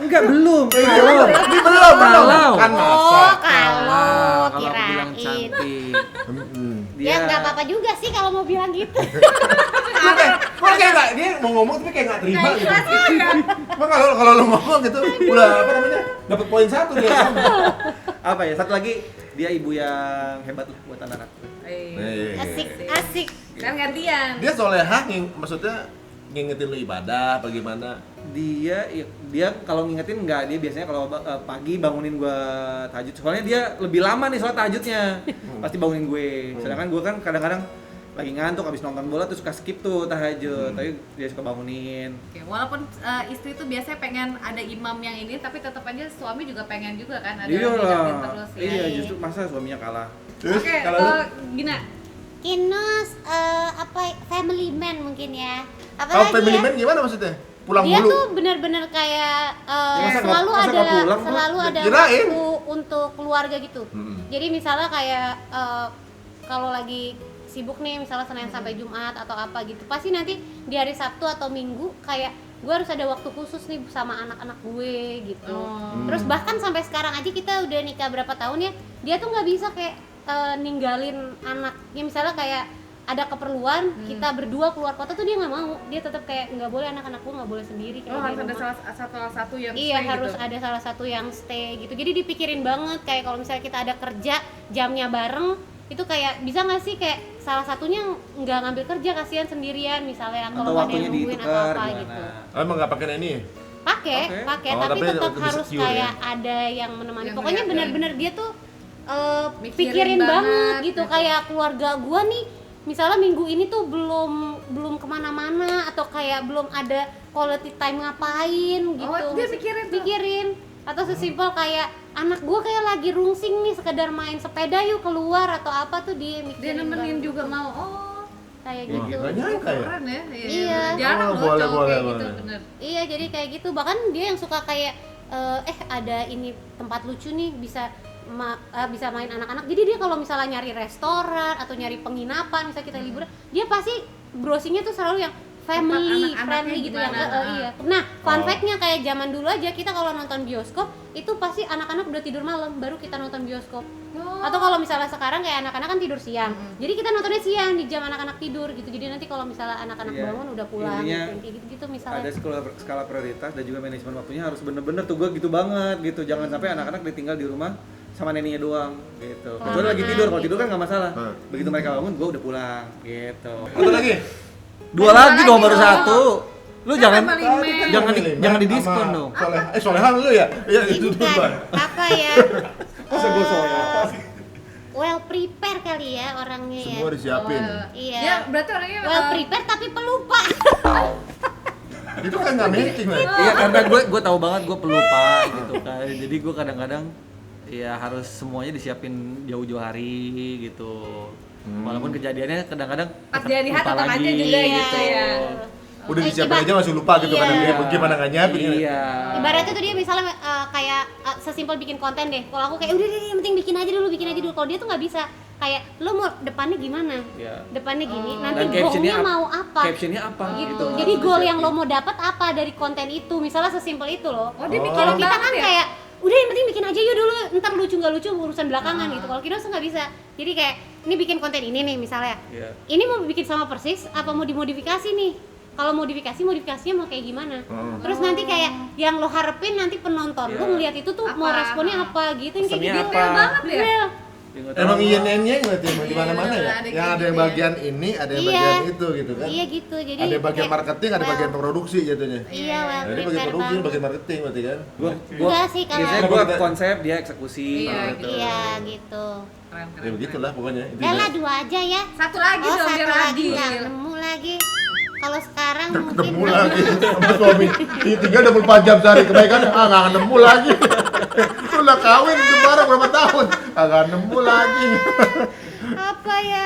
Enggak belum. Kalau
Ini belum.
Kalau.
Kan masa.
Oh, kalau
aku bilang
kirain.
cantik,
Ya nggak apa-apa juga sih kalau mau bilang gitu.
Kok kayak nggak, dia mau ngomong tapi kayak nggak terima gitu. Emang kalau lu ngomong gitu, udah apa namanya, dapat poin 1 dia.
apa ya? Satu lagi, dia ibu yang hebat lah buat anak-anak.
Asik.
Kan gantian.
Dia solehah, maksudnya ngingetin lu ibadah, bagaimana?
Dia kalau ngingetin enggak, dia biasanya kalau pagi bangunin gua tahajud. Soalnya dia lebih lama nih sholat tahajudnya. Pasti bangunin gue. Sedangkan gua kan kadang-kadang lagi ngantuk habis nonton bola tuh suka skip tuh tahajud. Tapi dia suka bangunin.
Oke, walaupun istri tuh biasanya pengen ada imam yang ini, tapi tetap aja suami juga pengen juga kan ada
Iya
yang ngingetin
lah.
terus ya.
Iya, justru masa suaminya kalah.
Terus
Oke,
kalau lu,
Gina.
Kinos family man mungkin ya.
kalau
Apalagi
family
ya?
man gimana maksudnya? Pulang
Dia
mulu?
tuh bener-bener kayak
masa
selalu
nggak
ada
pulang, Bu?
selalu ada
Kirain.
waktu untuk keluarga gitu. Jadi misalnya kayak kalau lagi sibuk nih, misalnya Senin sampai Jumat atau apa gitu, pasti nanti di hari Sabtu atau Minggu kayak gue harus ada waktu khusus nih sama anak-anak gue gitu. Terus bahkan sampai sekarang aja kita udah nikah berapa tahun ya, dia tuh nggak bisa kayak ninggalin anaknya, misalnya kayak ada keperluan kita berdua keluar kota tuh dia nggak mau, dia tetap kayak nggak boleh, anak-anakku nggak boleh sendiri kayak
Oh,
di
harus ada
rumah.
salah satu yang
Iya,
stay
harus
gitu.
ada salah satu yang stay gitu. Jadi dipikirin banget kayak kalau misalnya kita ada kerja jamnya bareng, itu kayak bisa nggak sih kayak salah satunya nggak ngambil kerja, kasihan sendirian misalnya
Atau
kalau nggak ada
waktunya
yang nungguin atau
ditukar
apa
gimana?
gitu.
Oh, emang nggak pakai ini?
Pakai
Oke.
Oh,
tapi
tapi
tetap
lebih
harus
secure
kayak
ya?
ada yang menemani.
Yang
Pokoknya
ngeliatin.
benar-benar dia tuh
Mikirin
pikirin banget
banget,
gitu,
gitu.
kayak keluarga gua nih misalnya minggu ini tuh belum kemana-mana atau kayak belum ada quality time ngapain gitu.
Oh, dia mikirin tuh.
Atau sesimpel kayak anak gua kayak lagi rungsing nih, sekedar main sepeda yuk keluar atau apa tuh dia
Dia
mikirin
nemenin
banget.
juga mau. Oh,
Kayak
Wah,
gitu.
nggak nyangka ya?
keren ya.
Iya.
Jarang
Oh,
loh
boleh,
cowok
boleh,
kayak gitu,
boleh.
bener.
Iya, jadi kayak gitu. Bahkan dia yang suka kayak ada ini tempat lucu nih, bisa bisa main anak-anak. Jadi dia kalau misalnya nyari restoran atau nyari penginapan, misalnya kita liburan, dia pasti browsingnya tuh selalu yang family
Tempat anak-anaknya
friendly gitu yang
gimana?
iya. Nah, fun
Oh.
fact-nya kayak zaman dulu aja kita kalau nonton bioskop itu pasti anak-anak udah tidur malam baru kita nonton bioskop.
Oh.
Atau kalau misalnya sekarang kayak anak-anak kan tidur siang. Jadi kita nontonnya siang di jam anak-anak tidur gitu. Jadi nanti kalau misalnya anak-anak
Iya.
bangun udah pulang
Intinya
gitu, kayak gitu misalnya.
Ada skala prioritas dan juga manajemen waktunya harus bener-bener tuh gue gitu banget gitu. Jangan sampai anak-anak ditinggal di rumah sama neneknya doang gitu. Kecuali lagi tidur, kalau tidur kan nggak masalah. Begitu mereka bangun, gue udah pulang gitu.
Satu lagi.
Dua
Dua
lagi
lagi
dong, baru
dong.
satu. Lu jangan
Family man.
jangan di diskon dong.
Solehan lu ya? Iya, itu
Bukan
duluan.
apa ya?
Masa gue soleh?
Well prepare kali ya orangnya ya.
Semua disiapin.
Iya.
Dia berarti orangnya
Well prepare tapi pelupa.
Itu kan nggak matching lah.
Iya, karena gue tahu banget gue pelupa gitu kan. Jadi gue kadang-kadang ya harus semuanya disiapin jauh-jauh hari gitu. Walaupun kejadiannya kadang-kadang
pas dia di hati
lupa
tetap aja
lagi,
juga
Iya.
gitu ya.
Udah disiapin aja masih lupa gitu kan
Iya.
dia gimana nggak nyiapin.
Iya.
Ibaratnya tuh dia misalnya kayak sesimpel bikin konten deh. Kalau aku kayak udah deh yang penting bikin aja dulu. Kalau dia tuh nggak bisa kayak lo mau depannya gimana?
Iya.
Depannya gini. Nanti
Dan captionnya
goalnya mau apa?
Captionnya apa
Gitu.
gitu.
Jadi goal yang lo mau dapat apa dari konten itu? Misalnya sesimpel itu loh.
Oh, dia bikin
Kalau kita
banget
kan
ya?
kayak udah yang penting bikin aja yuk dulu, ntar lucu nggak lucu urusan belakangan gitu. Kalau kita nggak bisa. Jadi kayak ini bikin konten ini nih misalnya.
Iya.
Ini mau bikin sama persis apa mau dimodifikasi nih? Kalau modifikasinya mau kayak gimana? Terus nanti kayak yang lo harapin nanti penonton lo ngeliat itu tuh mau
Apa?
responnya apa gitu, yang kayak
Pesannya
gitu.
apa?
Detail banget ya?
Real.
Dia nggak tahu.
Emang INN-nya berarti di mana-mana ya?
ada
Yang
kayak
ada yang
gitu ya.
bagian ini, ada yang
Iya.
bagian itu gitu kan.
Iya gitu. Jadi
Ada bagian
kayak,
marketing, ada bagian produksi jatuhnya.
Iya, well
Nah, ini bagian
prepare
produksi,
banget.
bagian marketing berarti kan.
Gua
Enggak sih kalau
biasanya gua konsep, dia eksekusi
Iya,
gitu.
iya gitu.
Keren,
Ya
keren.
begitulah pokoknya.
Udah lah 2 aja ya.
Satu lagi
Oh
dong
satu
biar
lagi
adil.
nggak nemu lagi. Kalau sekarang mungkin
Ketemu lagi sama suami. Tiga 24 jam sehari kebaikan, nggak nemu lagi. Lu udah kawin bareng berapa tahun? Nggak nemu lagi.
apa ya?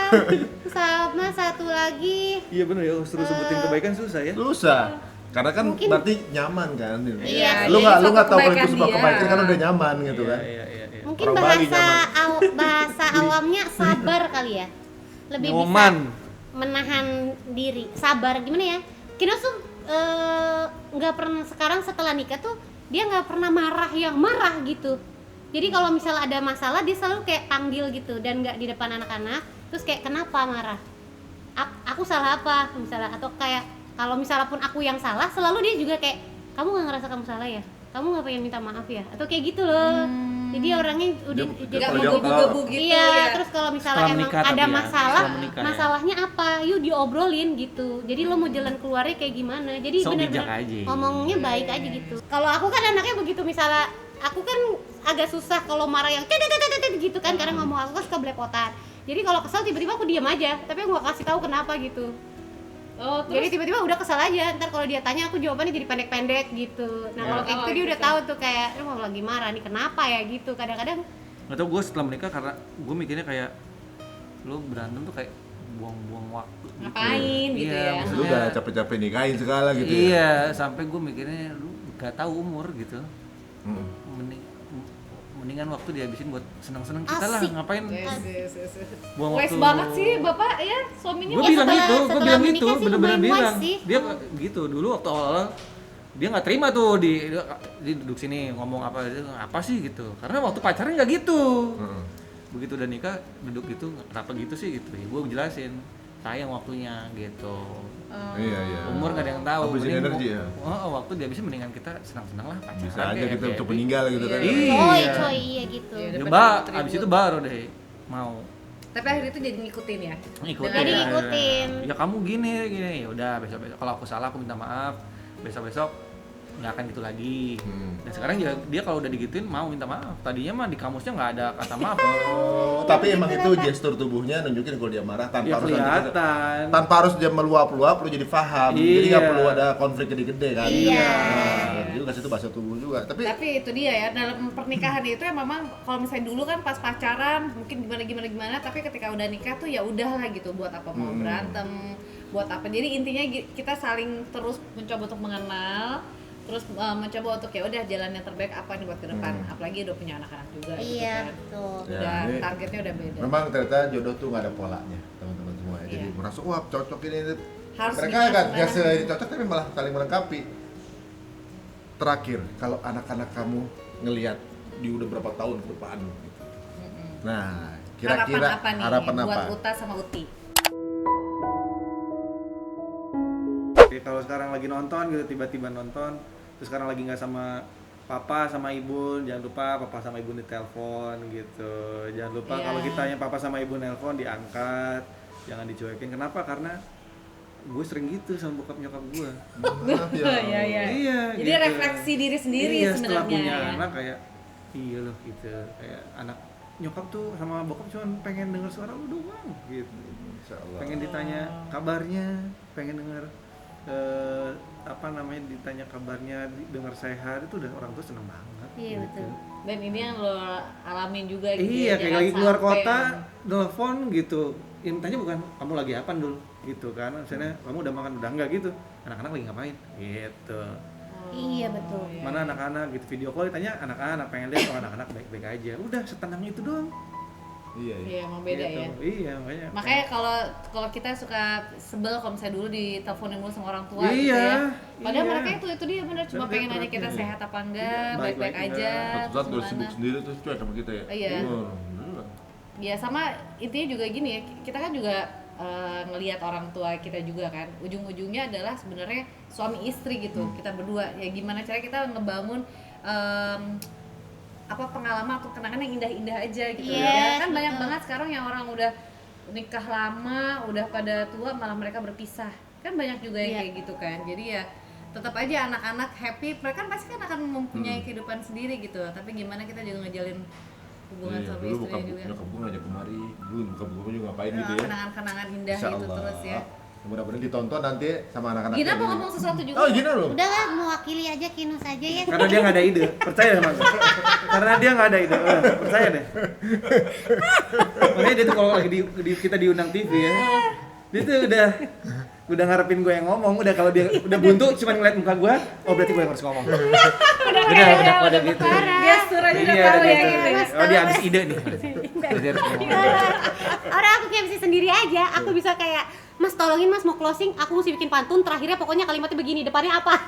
Sama satu lagi.
Iya bener ya, suruh sebutin kebaikan susah ya.
Susah. Karena kan
Mungkin-
berarti nyaman kan.
Iya,
Lu
jadi
nggak tahu kalau
kebaikan
itu sebuah
dia.
kebaikan kan udah nyaman gitu kan.
Iya, iya, iya.
Mungkin
Orang Bali
bahasa awamnya sabar kali ya. Lebih
Nyoman.
bisa menahan diri. Sabar gimana ya? Kino tuh nggak pernah sekarang setelah nikah tuh dia nggak pernah marah yang marah gitu. Jadi kalau misalnya ada masalah dia selalu kayak panggil gitu dan nggak di depan anak-anak. Terus kayak kenapa marah? Aku salah apa misalnya, atau kayak kalau misalnya pun aku yang salah selalu dia juga kayak kamu nggak ngerasa kamu salah ya, kamu nggak pengen minta maaf ya, atau kayak gitu loh. Jadi orangnya udah
Dia
Nggak
kalau dia-
menggebu-gebu gitu
iya,
ya.
terus kalau misalnya
Setelah
emang
menikah
ada
tapi ya,
masalah,
setelah menikah ya.
masalahnya apa? Yuk diobrolin gitu. Jadi lo mau jalan keluarnya kayak gimana? Jadi
So
benar-benar
bijak aja.
ngomongnya baik aja gitu. Kalau aku kan anaknya begitu, misalnya aku kan agak susah kalau marah yang tet gitu kan, karena ngomong aku kan suka belepotan. Jadi kalau kesel tiba-tiba aku diam aja, tapi aku gak kasih tahu kenapa gitu.
Oh,
Jadi
terus
tiba-tiba udah kesel aja. Ntar kalau dia tanya aku jawabannya jadi pendek-pendek gitu. Nah kalau kayak gitu dia udah tahu tuh kayak lu mau lagi marah nih kenapa ya gitu. Kadang-kadang
Nggak tau, gue setelah menikah karena gue mikirnya kayak lo berantem tuh kayak buang-buang waktu gitu.
ngapain gitu
Iya,
ya?
Lu
maksudnya-
udah capek-capek nikahin segala gitu ya.
Iya, sampai gue mikirnya lu gak tahu umur gitu.
Mm.
Mendingan waktu dihabisin buat senang-senang kita lah,
Asik.
ngapain
Yes.
buang
Wise
waktu.
banget sih bapak ya suaminya.
Gue
Ya,
bilang
setelah-
gitu, gue
setelah
bilang
menikah
gitu,
sih
bener-bener
lumayan wise
bilang.
sih.
Dia gitu dulu waktu awal dia nggak terima tuh di duduk sini ngomong apa sih gitu. Karena waktu pacaran nggak gitu.
Mm.
Begitu udah nikah duduk gitu, kenapa gitu sih gitu. Ya gue jelasin, sayang waktunya gitu.
Iya iya.
Umur gak ada yang tahu.
Habisin
Mending
energi ya.
waktu dihabisin mendingan kita senang-senang lah pacaran.
Bisa aja
kayak
kita
happy-happy.
untuk meninggal gitu kan.
Iya.
coy iya gitu.
Iya,
Ya,
daripada ribut.
abis itu baru deh mau
Tapi akhirnya itu jadi ngikutin ya.
ngikutin.
Jadi ngikutin.
Ya kamu gini ya udah besok kalau aku salah aku minta maaf. Besok nggak akan gitu lagi. Dan sekarang dia kalau udah digituin mau minta maaf. Tadinya mah di kamusnya nggak ada kata maaf.
Oh, tapi emang itu gestur tubuhnya nunjukin kalau dia marah tanpa
Ya
harus
kelihatan.
tanpa harus dia meluap-luap, lu jadi paham. Jadi nggak
Iya.
perlu ada konflik gede-gede kan.
Iya.
Nah, juga situ bahasa tubuh juga. Tapi
Tapi itu dia ya, dalam pernikahan itu ya memang kalau misalnya dulu kan pas pacaran mungkin gimana, tapi ketika udah nikah tuh ya udahlah gitu, buat apa mau berantem, buat apa. Jadi intinya kita saling terus mencoba untuk mengenal, terus mencoba untuk ya udah jalan yang terbaik apa nih buat ke depan. Apalagi udah punya anak-anak juga gitu
Iya
kan.
betul.
Ya,
Udah
ini
targetnya udah beda.
memang ternyata jodoh tuh nggak ada polanya, teman-teman semua. Jadi
Iya.
merasa wah cocok ini.
Harus
Mereka
nikah
nggak
sebenarnya.
selain cocok tapi malah saling melengkapi. Terakhir, kalau anak-anak kamu ngelihat di udah berapa tahun ke depan gitu. Nah, kira-kira
harapan apa nih
harapan
buat
apa?
Uta sama Uti?
Jadi kalau sekarang lagi nonton gitu tiba-tiba nonton, terus sekarang lagi nggak sama papa sama ibu, jangan lupa papa sama ibu ditelepon gitu. Jangan lupa
Iya.
kalau kitanya papa sama ibu nelpon diangkat, jangan dicuekin. Kenapa? Karena gue sering gitu sama bokap nyokap gue.
Iya, iya.
Iya.
Jadi
gitu.
refleksi diri sendiri
iya, setelah
sebenarnya
punya
ya.
anak kayak iya loh gitu. Kayak anak nyokap tuh sama bokap cuma pengen denger suara lu doang gitu.
Insya Allah.
Pengen ditanya kabarnya, pengen denger apa namanya ditanya kabarnya, dengar sehat, itu udah orang tua seneng banget.
Iya betul.
Dan ini yang lo alamin juga gitu.
Iya,
ya,
kayak
jangan
lagi keluar
sampai
kota, telepon gitu. Yang tanya bukan kamu lagi apa dulu gitu kan. Misalnya kamu udah makan udah enggak gitu. Anak-anak lagi ngapain? Gitu.
Iya betul.
Mana anak-anak gitu, video call ditanya anak-anak, pengen lihat kalau anak-anak baik-baik aja. Udah setenang itu doang.
Iya, iya.
Iya, emang beda
Gitu.
ya.
Iya, makanya.
Makanya kalau kita suka sebel kalau misalnya dulu diteleponin mulu sama orang tua
Iya,
gitu ya. Padahal
iya.
mereka itu dia bener cuma
Dia
pengen nanya
perhatiin.
kita sehat apa enggak,
Iya,
baik-baik
baik-baik
aja.
Satu saat udah
terus
sibuk
gimana.
sendiri terus cuek sama kita ya.
Iya.
Oh, alhamdulillah.
Ya sama intinya juga gini ya, kita kan juga ngelihat orang tua kita juga kan. Ujung-ujungnya adalah sebenarnya suami istri gitu. Kita berdua ya gimana cara kita ngebangun apa pengalaman atau kenangan yang indah-indah aja gitu ya.
Yes,
Kan banyak
betul.
banget sekarang yang orang udah nikah lama, udah pada tua malah mereka berpisah. Kan banyak juga yang
Iya.
kayak gitu kan. Jadi ya tetap aja anak-anak happy, mereka kan pasti kan akan mempunyai kehidupan sendiri gitu. Tapi gimana kita juga ngejalin hubungan
Iya,
sama
dulu
istrinya juga.
nyokap gue ngajak kemari, dulu buka-buka juga ngapain gitu ya.
Kenangan-kenangan indah
Insya
itu
Allah.
terus ya.
Mudah-mudahan ditonton nanti sama anak-anak.
Gina
kayak
mau
gini.
ngomong sesuatu juga?
Oh, Gina loh.
Udahlah mewakili aja Kinus aja ya.
Karena dia nggak ada ide, percaya sama gue. Karena dia nggak ada ide, percaya deh. Makanya dia tuh kalau lagi kita diundang TV ya, dia tuh udah ngarepin gue yang ngomong. Udah kalau dia udah buntu cuma ngeliat muka gue, oh berarti gue yang harus ngomong. udah gitu.
Gestur aja udah
Iya,
tahu
udah
ya
gitu.
gitu.
Oh dia habis ide nih. Jadi harus ngomong.
Orang aku kayak bisa sendiri aja, aku bisa kayak Mas tolongin Mas mau closing, aku mesti bikin pantun, terakhirnya pokoknya kalimatnya begini, depannya apa?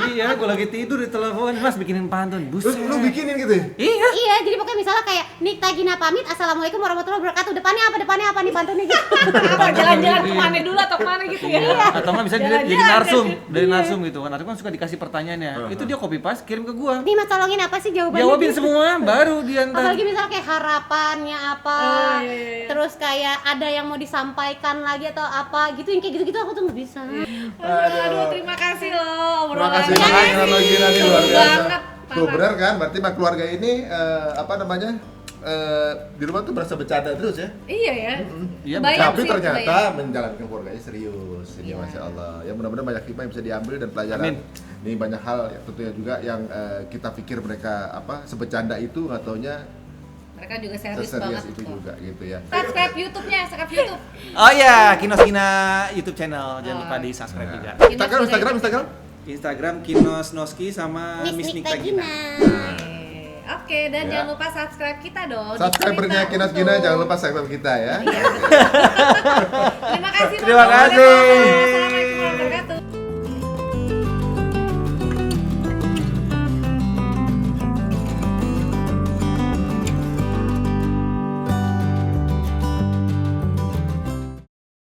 Iya, gue lagi tidur di telepon, Mas bikinin pantun.
Terus
Buset.
lu bikinin gitu ya?
Iya.
Iya, jadi pokoknya misalnya kayak Nikta Gina pamit, Assalamualaikum warahmatullahi wabarakatuh, depannya apa nih pantunnya gitu.
Apa jalan-jalan kemana dulu atau kemana gitu ya?
Atau nggak bisa jadi narsum, dari narsum gitu kan. Narsum kan suka dikasih pertanyaannya. Itu dia copy paste kirim ke gua.
Nih Mas tolongin apa sih jawabannya?
Jawabin semua, baru dia ntar.
Apalagi misalnya kayak harapannya apa,
Oh, iya.
terus kayak ada yang mau disampaikan lagi atau apa gitu, yang kayak gitu-gitu aku tuh nggak bisa.
Aduh, terima kasih loh
Terima
obrolannya.
kasih banyak sama Gina nih luar
Seru
biasa.
banget,
Tuh
parah.
benar kan? Berarti mah keluarga ini apa namanya? Di rumah tuh berasa bercanda terus ya.
Iya ya.
Iya,
Kebayang
Tapi
sih,
ternyata
kebayang.
menjalankan keluarganya serius. Ini
Iya.
Masya Allah. Ya mudah-mudahan banyak hikmah yang bisa diambil dan pelajaran.
Amin.
Ini banyak hal ya, tentunya juga yang kita pikir mereka apa sebecanda itu nggak taunya
Mereka juga serius
seserius
banget
itu
kok.
juga gitu ya.
Subscribe YouTube-nya, subscribe YouTube.
Oh iya, Kinos Gina YouTube channel, jangan lupa di subscribe juga.
Instagram.
Instagram Kinos Noski sama Miss Nikta Gina.
Oke, dan
Ya.
jangan lupa subscribe kita dong. di
Subscribernya
Cerita
Kinas Gina
Untung.
jangan lupa subscribe kita ya.
Terima kasih.
Terima
Bang.
kasih.
Assalamualaikum.